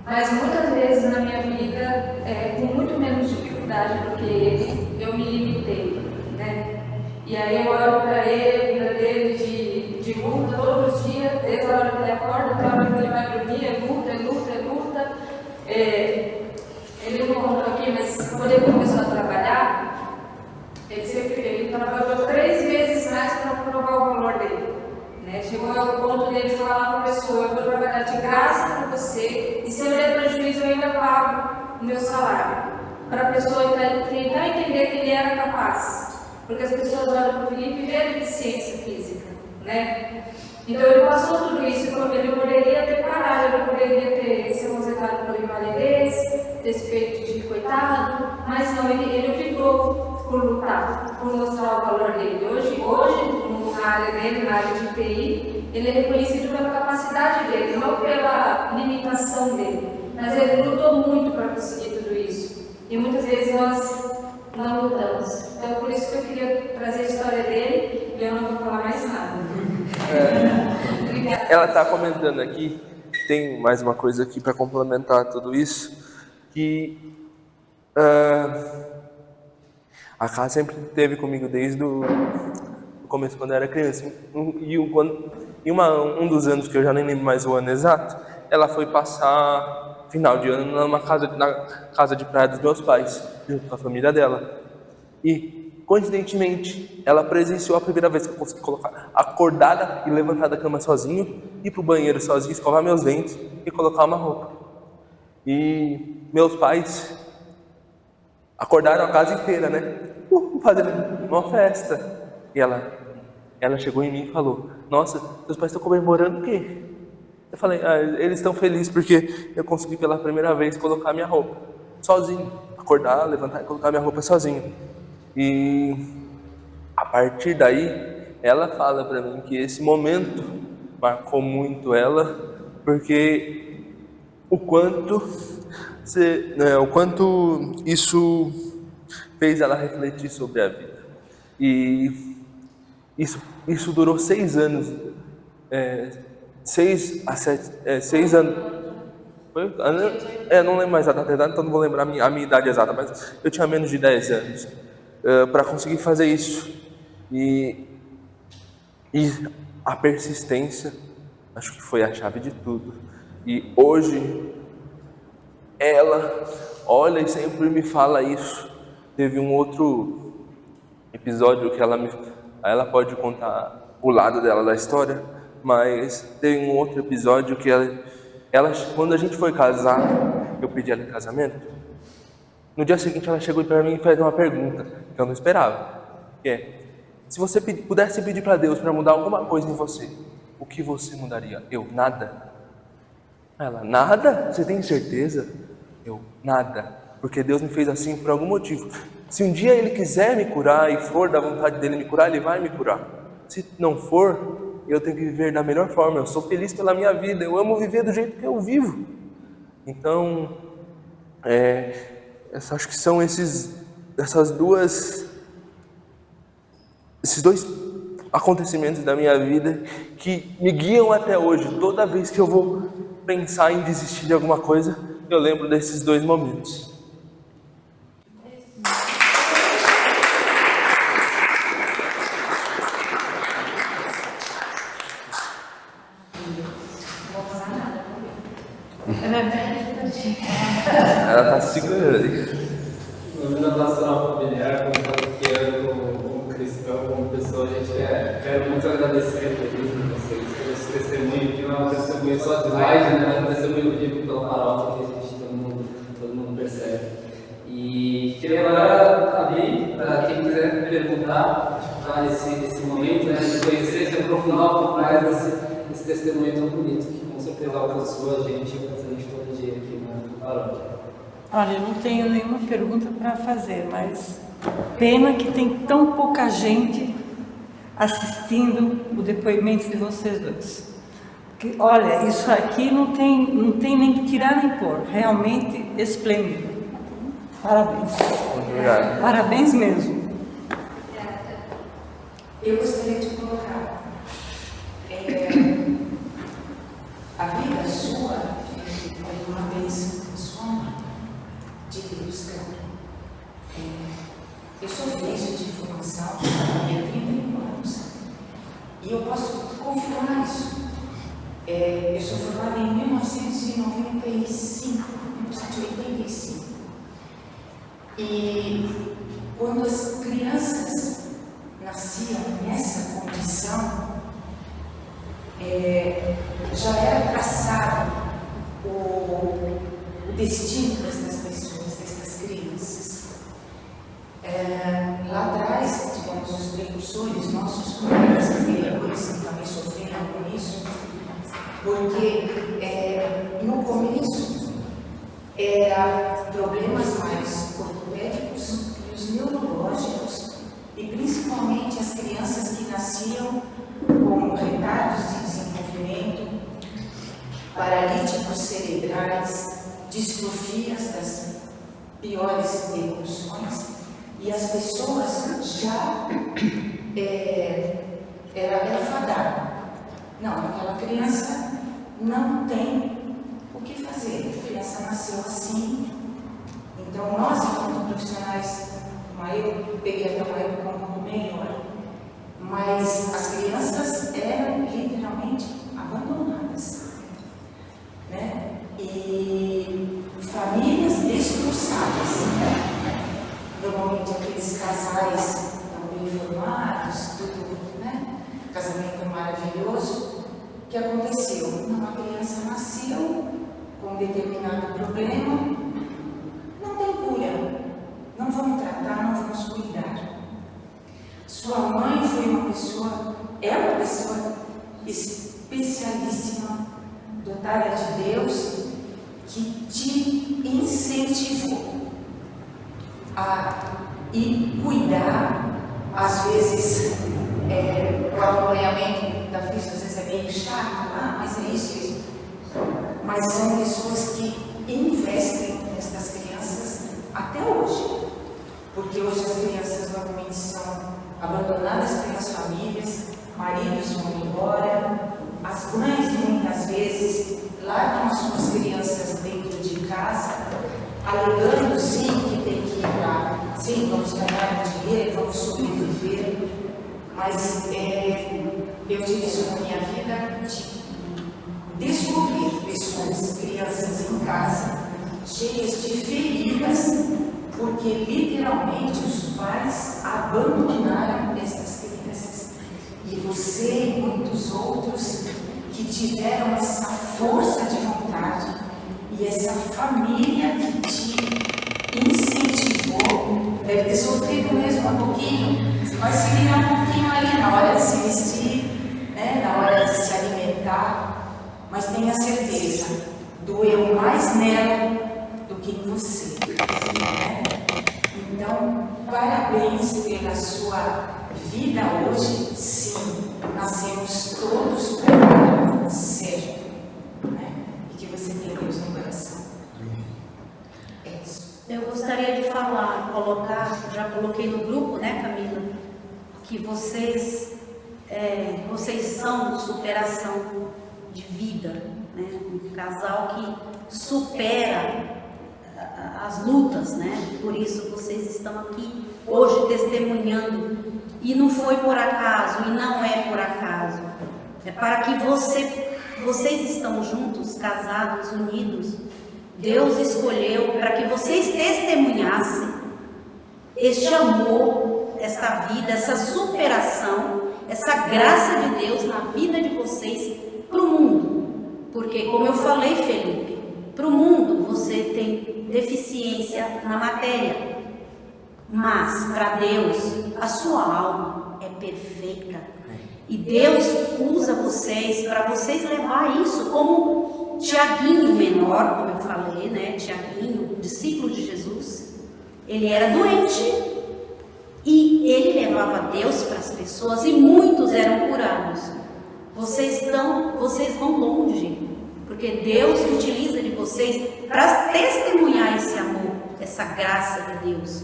mas muitas vezes na minha vida, com muito menos dificuldade do que ele, eu me limitei. Né? E aí eu olho para ele, a vida dele de luta todos os dias, desde a hora que ele acorda até a hora que ele vai dormir, é luta, é luta, é luta. Ele não contou aqui, mas quando ele começou a trabalhar, ele trabalhou 3 vezes mais para provar o valor dele. Né? Chegou ao ponto dele falar para a pessoa, eu vou trabalhar de graça para você, e se eu der prejuízo eu ainda pago o meu salário. Para a pessoa tentar entender que ele era capaz. Porque as pessoas olham para o Felipe e vêem deficiência física, né? Então ele passou tudo isso, ele poderia ter parado, ele poderia ter se aposentado por invalidez, ter se feito de coitado, mas não, ele optou por lutar, por mostrar o valor dele. Hoje na área dele, na área de TI, ele é reconhecido pela capacidade dele, não pela limitação dele, mas ele lutou muito para conseguir tudo isso. E muitas vezes nós não lutamos. Então, por isso que eu queria trazer a história dele e eu não vou falar mais nada. Obrigada. Ela está comentando aqui, tem mais uma coisa aqui para complementar tudo isso, que a Cá sempre esteve comigo desde o começo, quando eu era criança. Um dos anos, que eu já nem lembro mais o ano exato, ela foi passar final de ano na casa de praia dos meus pais, junto com a família dela. E, coincidentemente, ela presenciou a primeira vez que eu consegui colocar acordada e levantar da cama sozinho, ir pro banheiro sozinho, escovar meus dentes e colocar uma roupa. E meus pais acordaram a casa inteira, né? Fazendo uma festa. E ela chegou em mim e falou: nossa, seus pais estão comemorando o quê? Eu falei: eles estão felizes porque eu consegui pela primeira vez colocar minha roupa sozinho, acordar, levantar e colocar minha roupa sozinho. E a partir daí ela fala para mim que esse momento marcou muito ela, porque o quanto isso fez ela refletir sobre a vida. E isso durou 6 anos. 6 a 7, 6 anos. Não lembro mais a data exata, então não vou lembrar a minha idade exata, mas eu tinha menos de 10 anos para conseguir fazer isso. E a persistência, acho que foi a chave de tudo. E hoje ela olha e sempre me fala isso. Teve um outro episódio que ela pode contar o lado dela da história, mas teve um outro episódio que ela quando a gente foi casar, eu pedi ela em casamento. No dia seguinte ela chegou para mim e fez uma pergunta que eu não esperava, que é: se você pudesse pedir para Deus para mudar alguma coisa em você, o que você mudaria? Eu: nada. Ela: nada? Você tem certeza? Eu: nada, porque Deus me fez assim por algum motivo. Se um dia Ele quiser me curar e for da vontade dEle me curar, Ele vai me curar. Se não for, eu tenho que viver da melhor forma. Eu sou feliz pela minha vida, eu amo viver do jeito que eu vivo. Então, acho que são esses dois acontecimentos da minha vida que me guiam até hoje. Toda vez que eu vou pensar em desistir de alguma coisa, eu lembro desses 2 momentos. Ela tá segurando. No meu pastoral familiar, como paroquiano, como cristão, como pessoa, a gente quero muito agradecer por vocês, pelo esse testemunho, que não é um testemunho só de slide, né? É um testemunho vivo pela paróquia que a gente, todo mundo percebe. E queria agora abrir para quem quiser perguntar, nesse momento, né, de conhecer, de aprofundar um pouco mais esse testemunho tão bonito, que com certeza alcançou a gente todo dia aqui na paróquia. Olha, eu não tenho nenhuma pergunta para fazer, mas pena que tem tão pouca gente assistindo o depoimento de vocês dois. Porque, olha, isso aqui não tem nem que tirar nem pôr, realmente esplêndido. Parabéns. Muito obrigado. Parabéns mesmo. Eu gostaria de colocar a vida sua foi uma bênção pessoal de Deus, cara. Eu sou filho de formação há 31 anos e eu posso confirmar isso. Eu sou formada em 1995, e quando as crianças nasciam nessa condição, já era traçado o destino dessas pessoas, dessas crianças. Lá atrás, digamos, os precursores, nossos colegas anteriores também sofreram com isso, porque no começo eram problemas mais ortopédicos e os neurológicos, e principalmente as crianças que nasciam com retardos de desenvolvimento, paralíticos cerebrais, distrofias das piores evoluções, e as pessoas já era fadada. Não, aquela criança não tem o que fazer, a criança nasceu assim. Então nós, enquanto profissionais, eu peguei até uma época um pouco melhor, mas as crianças eram literalmente abandonadas, né? E famílias destroçadas, né? Normalmente aqueles casais tão bem formados, tudo, né? Casamento maravilhoso. O que aconteceu? Uma criança nasceu com um determinado problema, não tem cura, não vamos tratar, não vamos cuidar. Sua mãe foi uma pessoa, é uma pessoa especialíssima, dotada de Deus, que te incentivou a ir cuidar. Às vezes, o acompanhamento da física às vezes é meio chato, mas é isso. Mas são pessoas que investem nessas crianças até hoje, porque hoje as crianças normalmente são abandonadas pelas famílias, maridos vão embora, as mães muitas vezes largam as suas crianças dentro de casa, alegando sim que tem que ir para, sim, vamos ganhar dinheiro, vamos sobreviver, mas eu tive isso na minha vida de descobrir pessoas, crianças em casa, cheias de feridas, porque literalmente os pais abandonaram essas crianças. E você e muitos outros que tiveram essa força de vontade e essa família que te incentivou, deve ter sofrido mesmo um pouquinho, você vai se virar um pouquinho ali na hora de se vestir, né, na hora de se alimentar, mas tenha certeza, doeu mais nela do que em você. Né? Então, parabéns pela sua vida hoje. Sim, nascemos todos para o certo, né? E que você tenha Deus no coração. É isso. Eu gostaria de falar, já coloquei no grupo, né, Camila, que vocês são superação de vida. né? Um casal que supera as lutas, né? Por isso vocês estão aqui hoje testemunhando. E não foi por acaso, e não é por acaso. É para que vocês estão juntos, casados, unidos. Deus escolheu para que vocês testemunhassem este amor, essa vida, essa superação, essa graça de Deus na vida de vocês para o mundo. Porque, como eu falei, Felipe, para o mundo você tem deficiência na matéria, mas para Deus a sua alma é perfeita. E Deus usa vocês para vocês levar isso, como Tiaguinho menor, como eu falei, né? Tiaguinho, discípulo de Jesus, ele era doente e ele levava Deus para as pessoas e muitos eram curados. Vocês vão longe, porque Deus utiliza de vocês para testemunhar esse amor, essa graça de Deus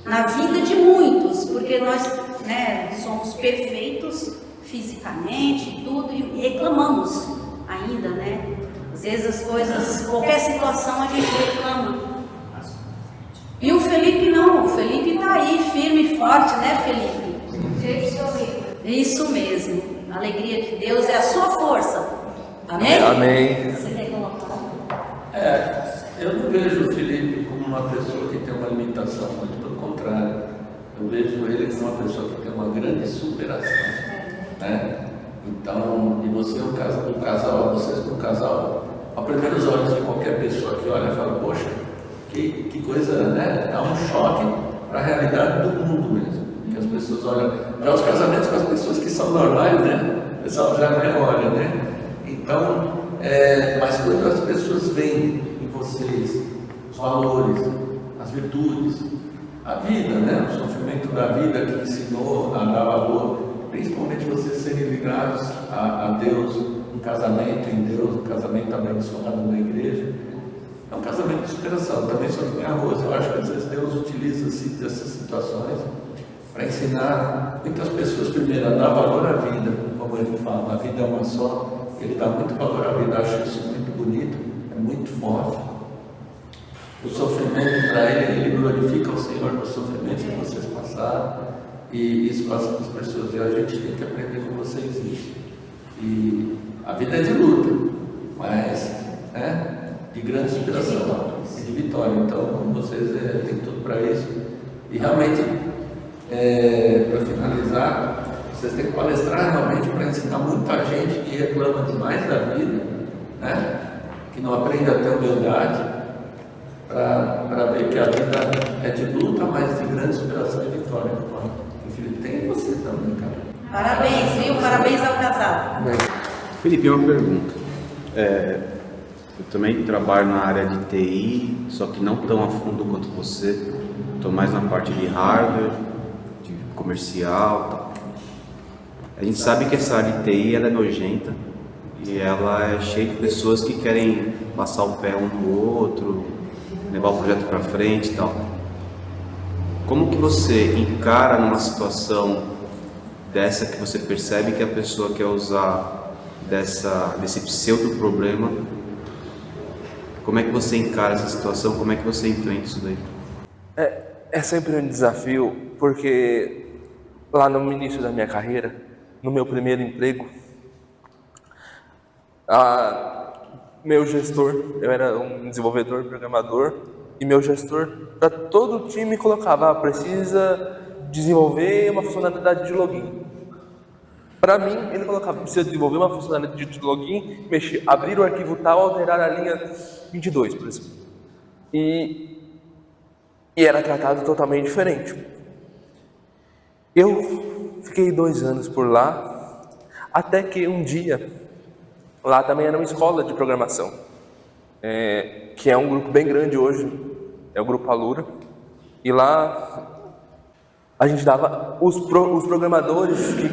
na vida de muitos, porque nós, né, somos perfeitos fisicamente e tudo, e reclamamos ainda, né? Às vezes as coisas, qualquer situação a gente reclama. E o Felipe não, o Felipe está aí firme e forte, né, Felipe? Isso mesmo, a alegria de Deus é a sua força. Amém? Amém. Você quer colocar? Eu não vejo o Felipe como uma pessoa que tem uma limitação, muito pelo contrário. Eu vejo ele como uma pessoa que tem uma grande superação, né? Então, e você é um casal, vocês como casal, a primeiros olhos de qualquer pessoa que olha e fala, poxa, que coisa, né? Dá um choque para a realidade do mundo mesmo. Que as pessoas olham, já os casamentos com as pessoas que são normais, né? O pessoal já não olha, né? Então, mas quando as pessoas veem em vocês os valores, as virtudes, a vida, né? O sofrimento da vida que ensinou a dar valor, principalmente vocês serem ligados a Deus, um casamento em Deus, um casamento abençoado na igreja, é um casamento de superação. Também só tem arroz. Eu acho que às vezes Deus utiliza dessas situações para ensinar muitas pessoas, primeiro, a dar valor à vida, como ele fala, a vida é uma só. Ele dá muito valor à vida, acho isso muito bonito, é muito forte. O sofrimento para ele glorifica o Senhor no sofrimento que vocês passaram, e isso passa para as pessoas, e a gente tem que aprender com vocês isso. E a vida é de luta, mas de grande inspiração e de vitória. Então, vocês têm tudo para isso. E realmente, para finalizar, vocês têm que palestrar realmente para ensinar muita gente que reclama demais da vida, né? Que não aprende a ter humildade, para ver que a vida é de luta, mas de grande superação e vitória. O Felipe tem e você também, cara. Parabéns, viu? Parabéns ao casal. Felipe, uma pergunta. Eu também trabalho na área de TI, só que não tão a fundo quanto você. Estou mais na parte de hardware, de comercial e tal. A gente sabe que essa área de TI ela é nojenta e ela é cheia de pessoas que querem passar o pé um no outro, levar o projeto para frente e tal. Como que você encara numa situação dessa que você percebe que a pessoa quer usar desse pseudo problema? Como é que você encara essa situação? Como é que você enfrenta isso daí? É sempre um desafio, porque lá no início da minha carreira, no meu primeiro emprego, meu gestor, eu era um desenvolvedor, programador, e meu gestor, para todo o time, colocava, precisa desenvolver uma funcionalidade de login. Para mim, ele colocava, precisa desenvolver uma funcionalidade de login, abrir o arquivo tal, alterar a linha 22, por exemplo. E era tratado totalmente diferente. Eu fiquei 2 anos por lá, até que um dia, lá também era uma escola de programação, que é um grupo bem grande hoje, é o Grupo Alura, e lá a gente dava, os programadores que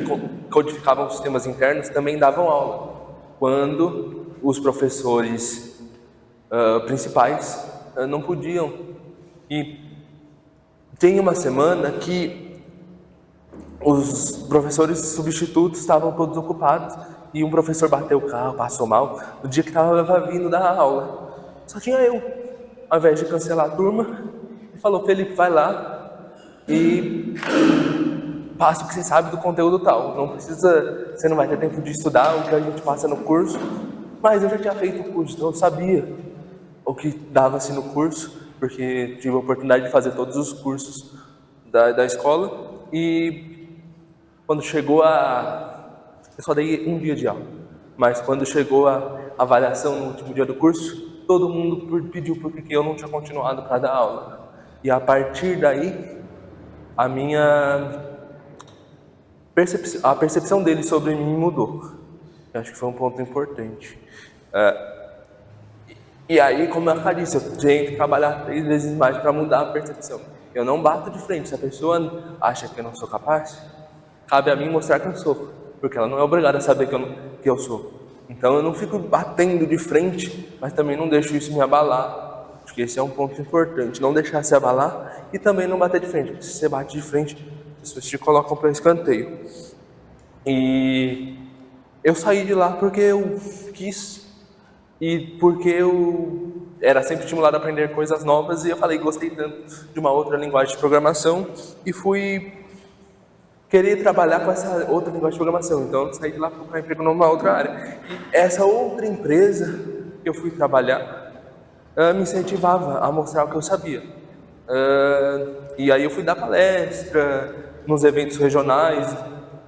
codificavam sistemas internos também davam aula, quando os professores principais não podiam. E tem uma semana que os professores substitutos estavam todos ocupados e um professor bateu o carro, passou mal, no dia que estava vindo dar aula. Só tinha eu. Ao invés de cancelar a turma, ele falou: Felipe, vai lá e passa o que você sabe do conteúdo tal. Não precisa, você não vai ter tempo de estudar o que a gente passa no curso. Mas eu já tinha feito o curso, então eu sabia o que dava-se no curso, porque tive a oportunidade de fazer todos os cursos da escola. E quando chegou eu só dei um dia de aula, mas quando chegou a avaliação no último dia do curso, todo mundo pediu porque eu não tinha continuado para dar aula. E a partir daí, a percepção dele sobre mim mudou. Eu acho que foi um ponto importante. E aí, como eu disse, eu tenho que trabalhar 3 vezes mais para mudar a percepção. Eu não bato de frente. Se a pessoa acha que eu não sou capaz, cabe a mim mostrar que eu sou, porque ela não é obrigada a saber que eu sou. Então eu não fico batendo de frente, mas também não deixo isso me abalar. Acho que esse é um ponto importante, não deixar se abalar e também não bater de frente, porque se você bate de frente, as pessoas te colocam para escanteio. E eu saí de lá porque eu quis e porque eu era sempre estimulado a aprender coisas novas, e eu falei, gostei tanto de uma outra linguagem de programação e fui querer trabalhar com essa outra linguagem de programação. Então eu saí de lá para procurar emprego numa outra área. E essa outra empresa que eu fui trabalhar me incentivava a mostrar o que eu sabia. E aí eu fui dar palestra nos eventos regionais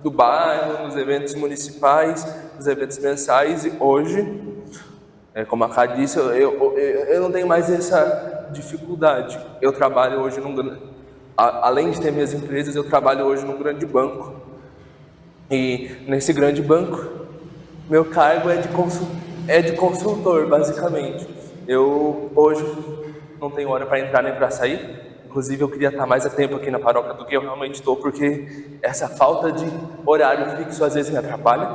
do bairro, nos eventos municipais, nos eventos mensais, e hoje, como a Ká disse, eu não tenho mais essa dificuldade. Eu trabalho hoje além de ter minhas empresas, eu trabalho hoje num grande banco. E nesse grande banco, meu cargo é de consultor, basicamente. Eu hoje não tenho hora para entrar nem para sair. Inclusive, eu queria estar mais a tempo aqui na paróquia do que eu realmente estou, porque essa falta de horário fixo às vezes me atrapalha.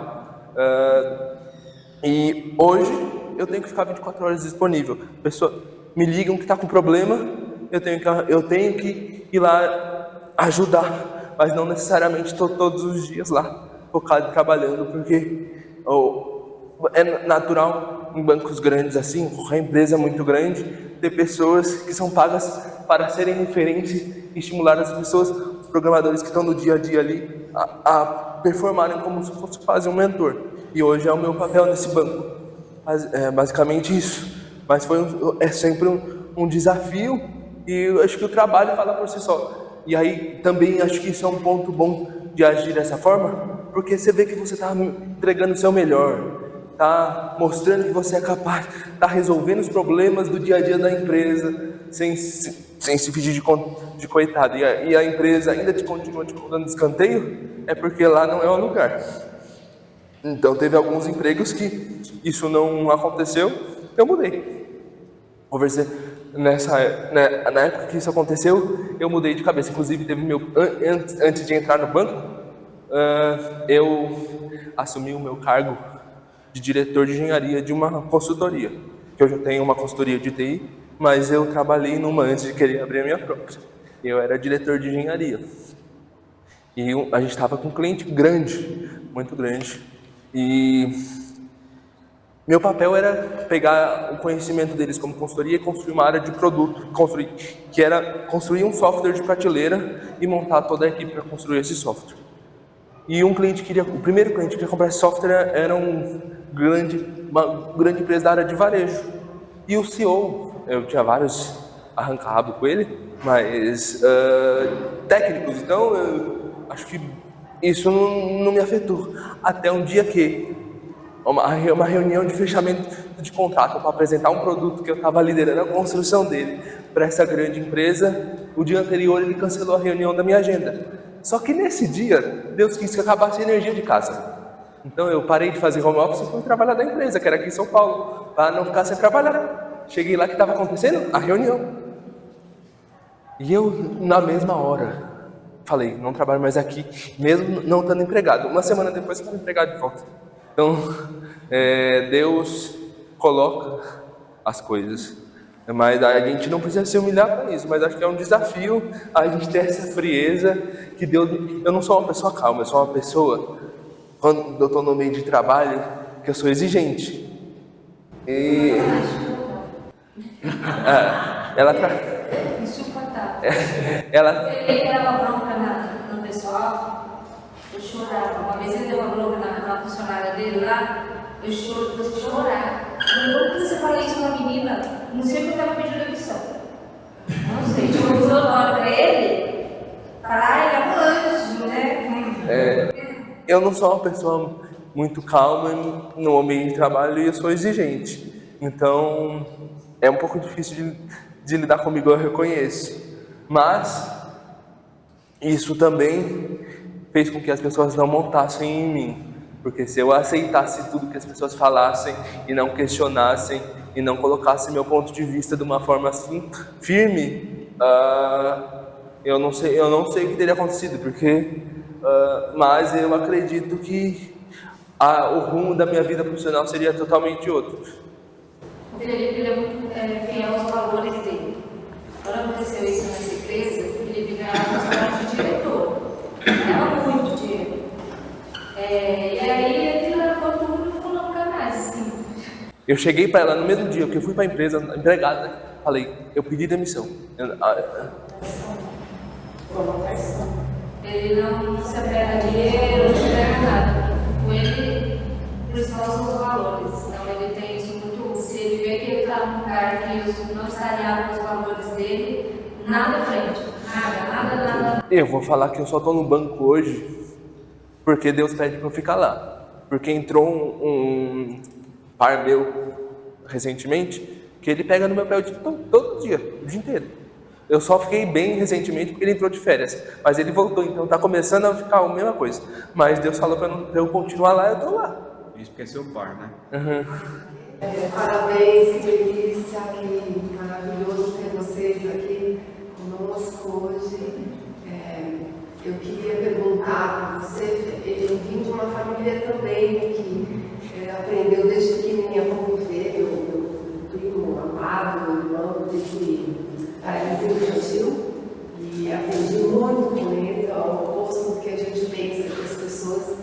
E hoje eu tenho que ficar 24 horas disponível. A pessoa me liga que está com problema, eu tenho que ir lá ajudar, mas não necessariamente estou todos os dias lá, focado trabalhando, porque é natural em bancos grandes assim, qualquer empresa muito grande, ter pessoas que são pagas para serem referência e estimular as pessoas, os programadores que estão no dia a dia ali, a performarem como se fosse quase um mentor. E hoje é o meu papel nesse banco. É basicamente isso. Mas é sempre um desafio, e eu acho que o trabalho fala por si só. E aí também acho que isso é um ponto bom de agir dessa forma, porque você vê que você está entregando o seu melhor, está mostrando que você é capaz, está resolvendo os problemas do dia a dia da empresa, sem se fingir de coitado. E a empresa ainda continua te colocando escanteio, é porque lá não é o lugar. Então teve alguns empregos que isso não aconteceu, eu mudei. Conversei na época que isso aconteceu, eu mudei de cabeça. Inclusive teve antes de entrar no banco, eu assumi o meu cargo de diretor de engenharia de uma consultoria, que eu já tenho uma consultoria de TI, mas eu trabalhei numa antes de querer abrir a minha própria. Eu era diretor de engenharia. E a gente estava com um cliente grande, muito grande. E meu papel era pegar o conhecimento deles como consultoria e construir uma área de produto, que era construir um software de prateleira e montar toda a equipe para construir esse software. E o primeiro cliente que queria comprar esse software era uma grande empresa da área de varejo. E o CEO, eu tinha vários arranca-rabo com ele, mas técnicos, então eu acho que isso não me afetou. Até um dia que uma reunião de fechamento de contrato para apresentar um produto que eu estava liderando a construção dele para essa grande empresa, o dia anterior ele cancelou a reunião da minha agenda. Só que nesse dia, Deus quis que acabasse a energia de casa. Então eu parei de fazer home office e fui trabalhar da empresa, que era aqui em São Paulo, para não ficar sem trabalhar. Cheguei lá, que estava acontecendo? A reunião. E eu, na mesma hora, falei, não trabalho mais aqui, mesmo não estando empregado. Uma semana depois, eu estava empregado de volta. Então, Deus coloca as coisas. Mas a gente não precisa se humilhar com isso, mas acho que é um desafio a gente ter essa frieza que Deus... Eu não sou uma pessoa calma, eu sou uma pessoa quando eu estou no meio de trabalho, que eu sou exigente. E ela Insuportável. ela Ele dava bronca no pessoal, eu chorava. Uma vez ele deu uma bronca na funcionária dele lá, eu chorava. Como você fala isso pra uma menina? Não sei porque ela pediu demissão. Não sei, tipo, eu hora pra ele, falar, ele é um anjo, né? eu não sou uma pessoa muito calma no ambiente de trabalho e eu sou exigente. Então, é um pouco difícil de lidar comigo, eu reconheço. Mas, isso também fez com que as pessoas não montassem em mim. Porque se eu aceitasse tudo que as pessoas falassem e não questionassem e não colocassem meu ponto de vista de uma forma assim firme, eu não sei o que teria acontecido, mas eu acredito que o rumo da minha vida profissional seria totalmente outro. O Felipe ele é muito fiel aos valores dele. Quando aconteceu isso nessa empresa, o Felipe ganhava um salário de diretor. Ganhava muito dinheiro. E aí ele levou tudo e falou nunca mais. Assim. Eu cheguei para ela no mesmo dia que eu fui para a empresa, empregada, falei, eu pedi demissão. Ele não se apega a dinheiro, não se apega a nada. Com ele, o principal são os valores. Então ele tem isso muito. Se ele vê que ele está num lugar que isso não está alinhado com os valores dele, nada frente. Nada. Eu vou falar que eu só estou no banco hoje porque Deus pede para eu ficar lá. Porque entrou um par meu recentemente que ele pega no meu pé todo dia, o dia inteiro. Eu só fiquei bem recentemente porque ele entrou de férias. Mas ele voltou, então tá começando a ficar a mesma coisa. Mas Deus falou para eu continuar lá, eu tô lá. Isso porque é seu par, né? Parabéns, que delícia, que maravilhoso ter vocês aqui conosco hoje. Eu queria perguntar para você, eu vim de uma família também que aprendeu desde pequenininha a conviver. Eu primo amado, meu irmão, teve paralisia infantil e aprendi muito com ele, ao oposto do que a gente pensa que as pessoas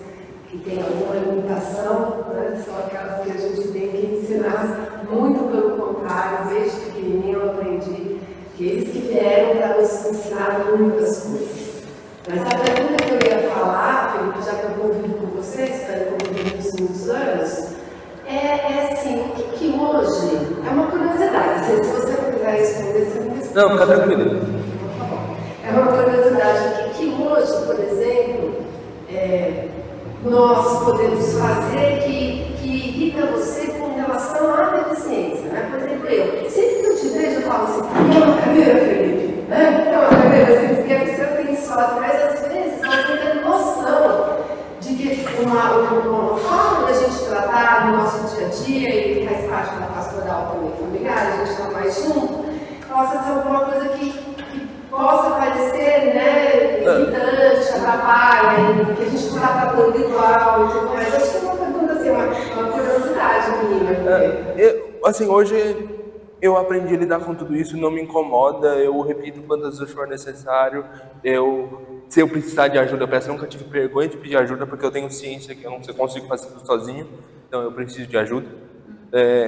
que têm alguma limitação, né, são aquelas que a gente tem que ensinar. Muito pelo contrário, desde pequenininha eu aprendi que eles que vieram para nos ensinar muitas coisas. Mas a pergunta que eu ia falar, Felipe, já que eu convivo com vocês, espero conviver muitos anos, é assim, o que hoje, é uma curiosidade, se você não quiser responder, você não responde. Não, fica tranquilo. É uma curiosidade, o que hoje, por exemplo, nós podemos fazer que irrita você com relação à deficiência, né? Por exemplo, eu, sempre que eu te vejo, eu falo assim, é uma cadeira, Felipe, né? É uma cadeira, assim, porque a pessoa tem sorte, mas às vezes nós não temos noção de que uma forma da gente tratar no nosso dia a dia, e faz parte da pastoral também familiar, a gente está mais junto, possa ser alguma coisa que possa parecer, né, irritante, atrapalha, que a gente não está tratando igual e tudo mais. Acho que é uma pergunta assim, uma curiosidade minha. Hoje eu aprendi a lidar com tudo isso, não me incomoda, eu repito quantas vezes for necessário, se eu precisar de ajuda, eu peço. Eu nunca tive vergonha de pedir ajuda, porque eu tenho ciência que eu não consigo fazer tudo sozinho, então eu preciso de ajuda.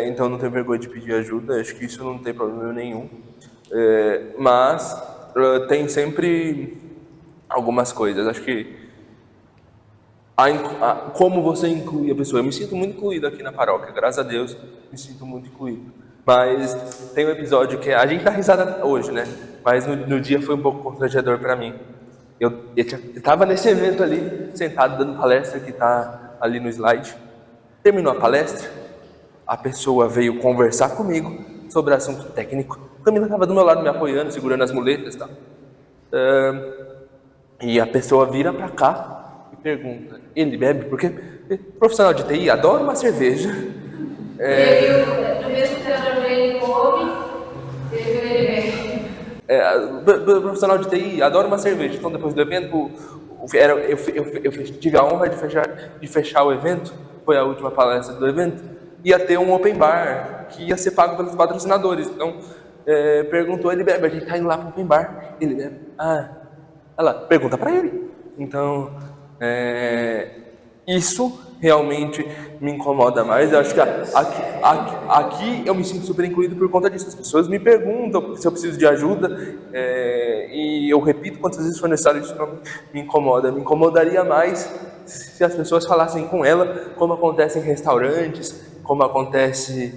Então eu não tenho vergonha de pedir ajuda, acho que isso não tem problema nenhum. Mas tem sempre algumas coisas, acho que como você inclui a pessoa, eu me sinto muito incluído aqui na paróquia, graças a Deus, me sinto muito incluído, mas tem um episódio que a gente dá risada hoje, né, mas no dia foi um pouco constrangedor para mim. Eu estava nesse evento ali, sentado dando palestra, que está ali no slide, terminou a palestra, a pessoa veio conversar comigo sobre assunto técnico. A Camila estava do meu lado me apoiando, segurando as muletas e tal. E a pessoa vira para cá e pergunta, ele bebe? Porque profissional de TI adora uma cerveja. No mesmo tempo ele come, ele bebe. Profissional de TI adora uma cerveja. Então depois do evento, eu tive a honra de fechar o evento, foi a última palestra do evento, ia ter um open bar que ia ser pago pelos patrocinadores. Então perguntou, ele bebe? A gente tá indo lá pro open bar, ele bebe? Ela pergunta para ele. Então isso realmente me incomoda mais. Eu acho que aqui eu me sinto super incluído por conta disso. As pessoas me perguntam se eu preciso de ajuda, e eu repito quantas vezes for necessário. Isso não me incomoda. Me incomodaria mais se as pessoas falassem com ela, como acontece em restaurantes, como acontece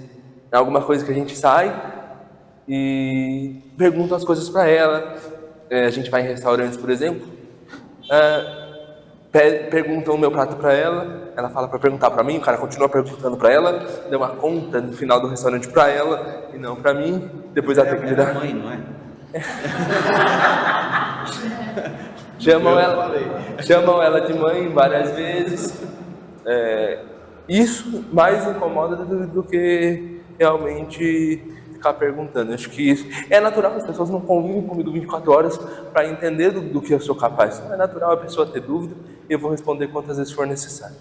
em alguma coisa que a gente sai e perguntam as coisas para ela. A gente vai em restaurantes, por exemplo, perguntam o meu prato para ela, ela fala para perguntar para mim, o cara continua perguntando para ela, deu uma conta no final do restaurante para ela e não para mim, depois ela tem que me dar. Mãe, não é? Chamam ela de mãe várias vezes. Isso mais incomoda do que realmente ficar perguntando. Acho que isso é natural, as pessoas não convivem comigo 24 horas para entender do que eu sou capaz. É natural a pessoa ter dúvida e eu vou responder quantas vezes for necessário.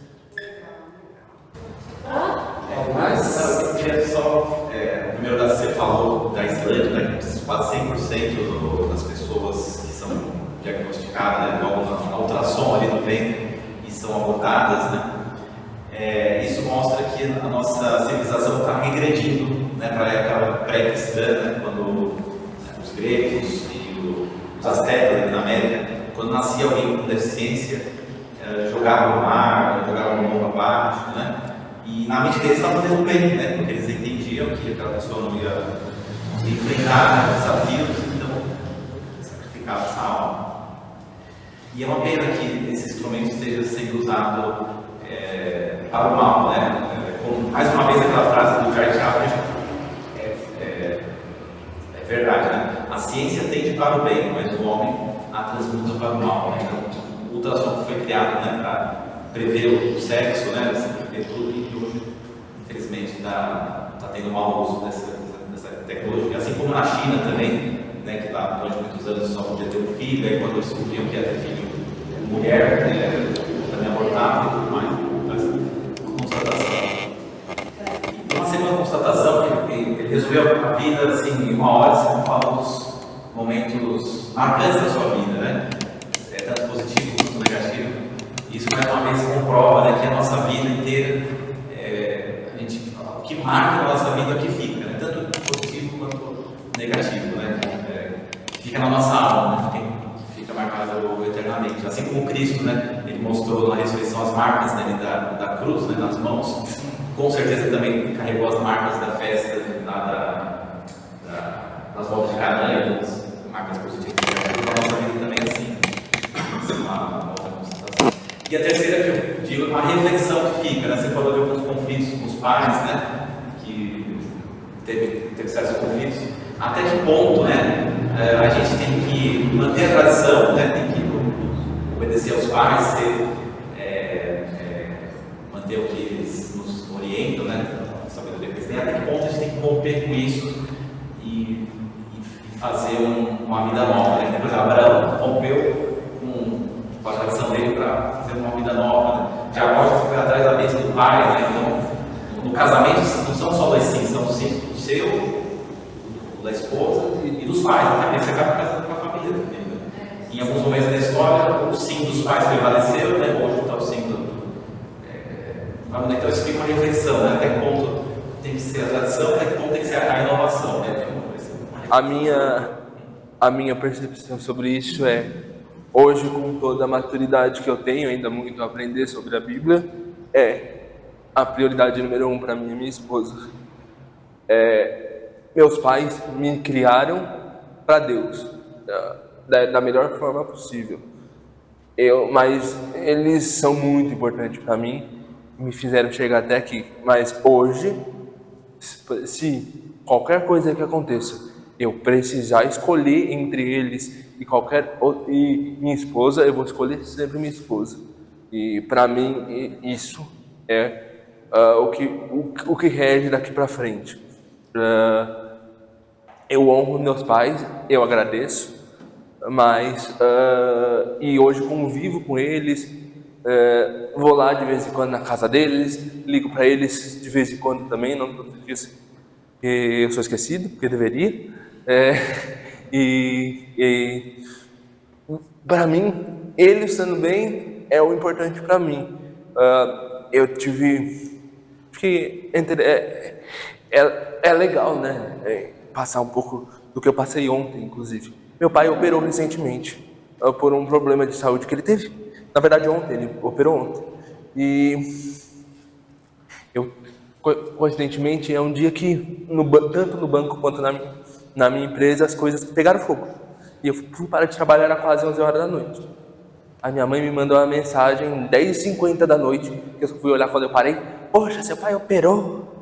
Primeiro, você falou da Islândia, né? Quase 100% das pessoas que são diagnosticadas, né, com ultrassom ali no ventre e são abortadas, né? Isso mostra que a nossa civilização está regredindo, né, para a época pré-cristã, né, quando os gregos e os astecas ali na América, quando nascia alguém com deficiência, jogavam no mar, jogavam no mundo abaixo, né? E na mente deles estava fazendo bem, né? Porque eles entendiam que aquela pessoa não ia enfrentar, né, desafios, então sacrificava essa alma. E é uma pena que esse instrumento esteja sendo usado para o mal, né? Mais uma vez aquela frase do Charles Chaplin é verdade, né? A ciência tende para o bem, mas o homem a transmuta para o mal, né? Então, o ultrassom foi criado, né, para prever o sexo, né? Prever tudo, e hoje, infelizmente, está tendo mau uso dessa tecnologia. Assim como na China também, né, que lá durante muitos anos só podia ter um filho, aí quando eles descobriam que ia ter filho mulher, também abortava e tudo mais. Uma segunda constatação, que ele resolveu a vida assim, em uma hora, você fala dos momentos marcantes da sua vida, né? Tanto positivo quanto negativo. Isso mais uma vez comprova, né, que a nossa vida inteira, o que marca a nossa vida é o que fica, né? Tanto positivo quanto negativo, né? Fica na nossa alma, né? Fica marcado eternamente. Assim como Cristo, né? Ele mostrou na ressurreição as marcas, né, da cruz, né, nas mãos. Com certeza também carregou as marcas da festa das voltas de Canaã, das marcas positivas. A nossa vida também é assim. Uma outra constatação. E a terceira que eu digo, uma reflexão que fica, né? Você falou de alguns conflitos com os pais, né? Que teve certos conflitos. Até que ponto, né? A gente tem que manter a tradição, né? Tem que obedecer aos pais, manter o que eles nos orientam, né? Sabedoria que eles têm. Até que ponto a gente tem que romper com isso e fazer uma vida nova, né? Por exemplo, Abraão rompeu com a tradição dele para fazer uma vida nova, né? Jacó já foi atrás da bênção do pai, né? Então, no casamento não são só dois sims, são sim o seu, da esposa e dos pais, né? Você acaba casando com a família também, né? Em alguns momentos da história, o sim dos pais prevaleceu, né? Hoje está o sim do. Então isso fica uma reflexão, né? Até que ponto tem que ser a tradição, até que ponto tem que ser a inovação, né? A minha percepção sobre isso é, hoje, com toda a maturidade que eu tenho, ainda muito a aprender sobre a Bíblia, a prioridade número 1 para mim e minha esposa. Meus pais me criaram para Deus, da melhor forma possível. Mas eles são muito importantes para mim, me fizeram chegar até aqui. Mas hoje, se qualquer coisa que aconteça, eu precisar escolher entre eles e minha esposa, eu vou escolher sempre minha esposa. E para mim isso é o que rege daqui para frente. Eu honro meus pais, eu agradeço, mas e hoje convivo com eles, vou lá de vez em quando na casa deles, ligo para eles de vez em quando também, não todos os dias, porque eu sou esquecido, porque deveria. Para mim, eles estando bem é o importante para mim. eu tive... Acho que é legal, né? Passar um pouco do que eu passei ontem, inclusive. Meu pai operou recentemente por um problema de saúde que ele teve. Na verdade, ontem, ele operou ontem. E eu, coincidentemente, é um dia que, tanto no banco quanto na minha empresa, as coisas pegaram fogo. E eu fui parar de trabalhar, era quase 11 horas da noite. A minha mãe me mandou uma mensagem 10h50 da noite, que eu fui olhar quando eu parei. Poxa, seu pai operou.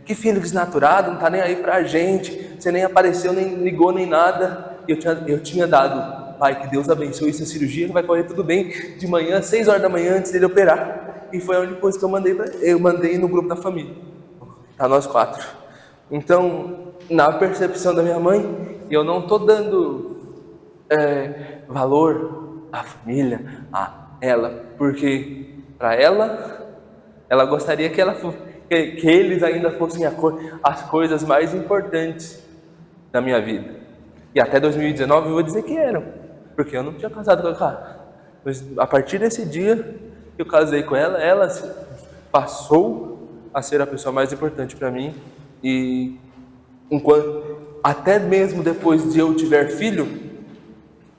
Que filho desnaturado, não tá nem aí pra gente. Você nem apareceu, nem ligou, nem nada. E eu tinha dado, pai, que Deus abençoe essa cirurgia, que vai correr tudo bem. De manhã, 6 horas da manhã, antes dele operar. E foi a única coisa que eu mandei no grupo da família. Tá nós 4. Então, na percepção da minha mãe, eu não tô dando valor à família, a ela, porque para ela gostaria que eles ainda fossem as coisas mais importantes da minha vida. E até 2019 eu vou dizer que eram, porque eu não tinha casado com ela. Mas a partir desse dia que eu casei com ela, ela passou a ser a pessoa mais importante para mim. E até mesmo depois de eu tiver filho,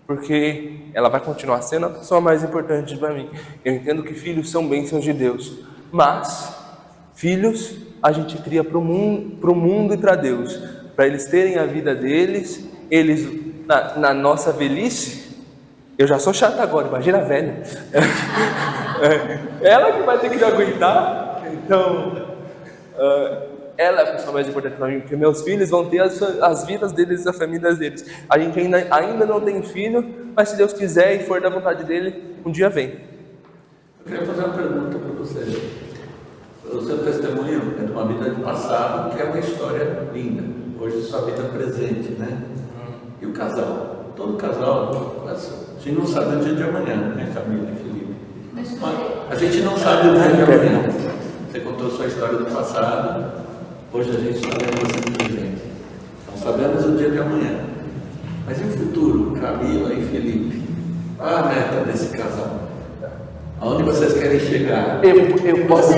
porque ela vai continuar sendo a pessoa mais importante para mim. Eu entendo que filhos são bênçãos de Deus, mas filhos a gente cria para o mundo e para Deus, para eles terem a vida deles. Eles, na nossa velhice, eu já sou chata agora, imagina a velha. Ela que vai ter que me aguentar. Então, ela é a pessoa mais importante para mim, porque meus filhos vão ter as vidas deles e as famílias deles. A gente ainda não tem filho, mas se Deus quiser e for da vontade dele, um dia vem. Eu queria fazer uma pergunta para você. O seu testemunho é de uma vida de passado, que é uma história linda. Hoje sua vida presente, né? E o casal? Todo casal, a gente não sabe o dia de amanhã, né, Camila e Felipe? A gente não sabe o dia de amanhã. Você contou sua história do passado. Hoje a gente está vendo você no presente. Não sabemos o dia de amanhã. Mas e o futuro, Camila e Felipe? Qual é a meta desse casal? Aonde vocês querem chegar? Eu posso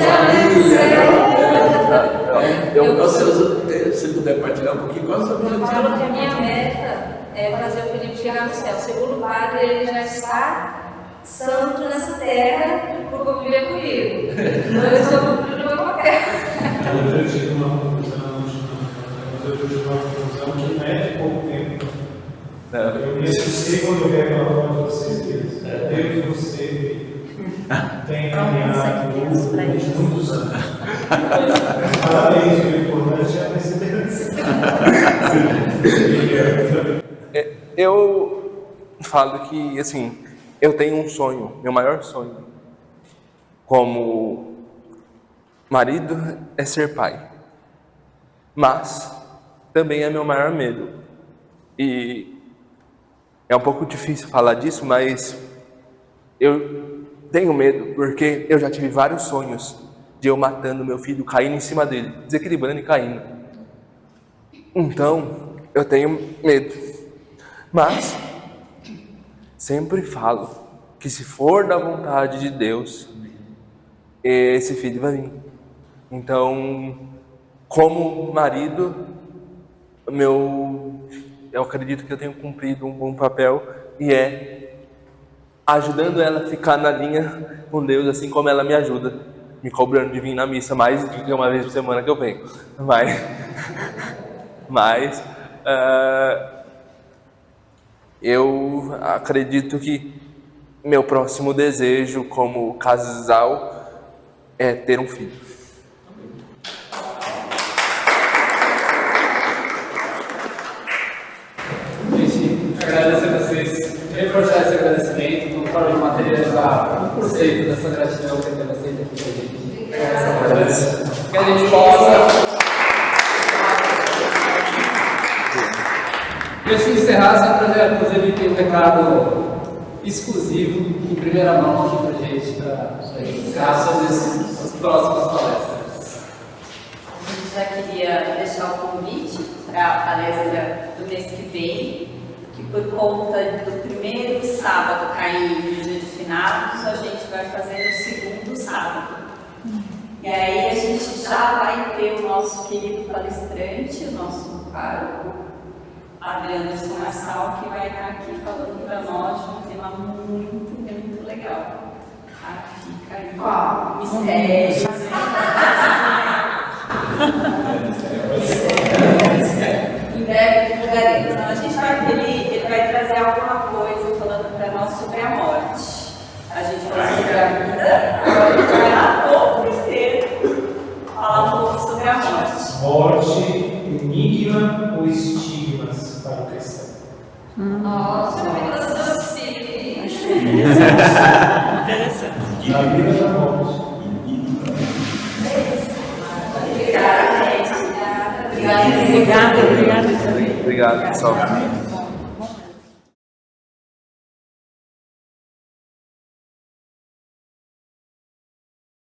se puder partilhar um pouquinho, qual é a sua Eu falo que a minha meta é fazer o Felipe chegar no céu. Segundo o padre, ele já está santo nessa terra por conviver comigo. Então eu estou cumprindo o meu papel. Eu tive uma conclusão, mas eu tive uma conclusão que não é de pouco tempo. Eu me assustei quando eu vi aquela foto de vocês, Deus, você tem caminhado muitos anos. Parabéns, o importante é a perseverança. Eu falo que, assim, eu tenho um sonho, meu maior sonho como marido é ser pai, mas também é meu maior medo. E é um pouco difícil falar disso, mas eu tenho medo porque eu já tive vários sonhos de eu matando meu filho, caindo em cima dele, desequilibrando e caindo. Então, eu tenho medo. Mas sempre falo que se for da vontade de Deus, esse filho vai vir. Então, como marido, eu acredito que eu tenho cumprido um bom papel, e é ajudando ela a ficar na linha com Deus, assim como ela me ajuda, me cobrando de vir na missa mais do que uma vez por semana que eu venho. Mas eu acredito que meu próximo desejo como casal é ter um filho. Gente, agradecer a vocês, reforçar esse agradecimento, como forma de materializar 1% dessa gratidão que tem vocês aqui com a gente. Que a gente possa. E assim encerrar, sem trazer, inclusive, tem um recado exclusivo, em primeira mão aqui pra gente, para encerrar sobre as próximas palestras. A gente já queria deixar o convite para a palestra do mês que vem, que por conta do primeiro sábado cair no dia de finados, a gente gente vai fazer no segundo sábado. E aí a gente já vai ter o nosso querido palestrante, o nosso pároco, Adriano Marçal, que vai estar aqui falando para nós de um tema muito, muito legal. Tá? Fica aí. Qual? Mistério. Em breve divulgaremos. Então, a gente vai, ele vai trazer alguma coisa falando para nós sobre a morte. A gente falou sobre a vida, agora a gente vai lá pouco cedo falar um pouco sobre a morte. Morte, enigma ou estigmas para o cristão? Nossa, Interessante. Na vida da morte. Obrigada, gente. Obrigada. Obrigada. Obrigado, pessoal.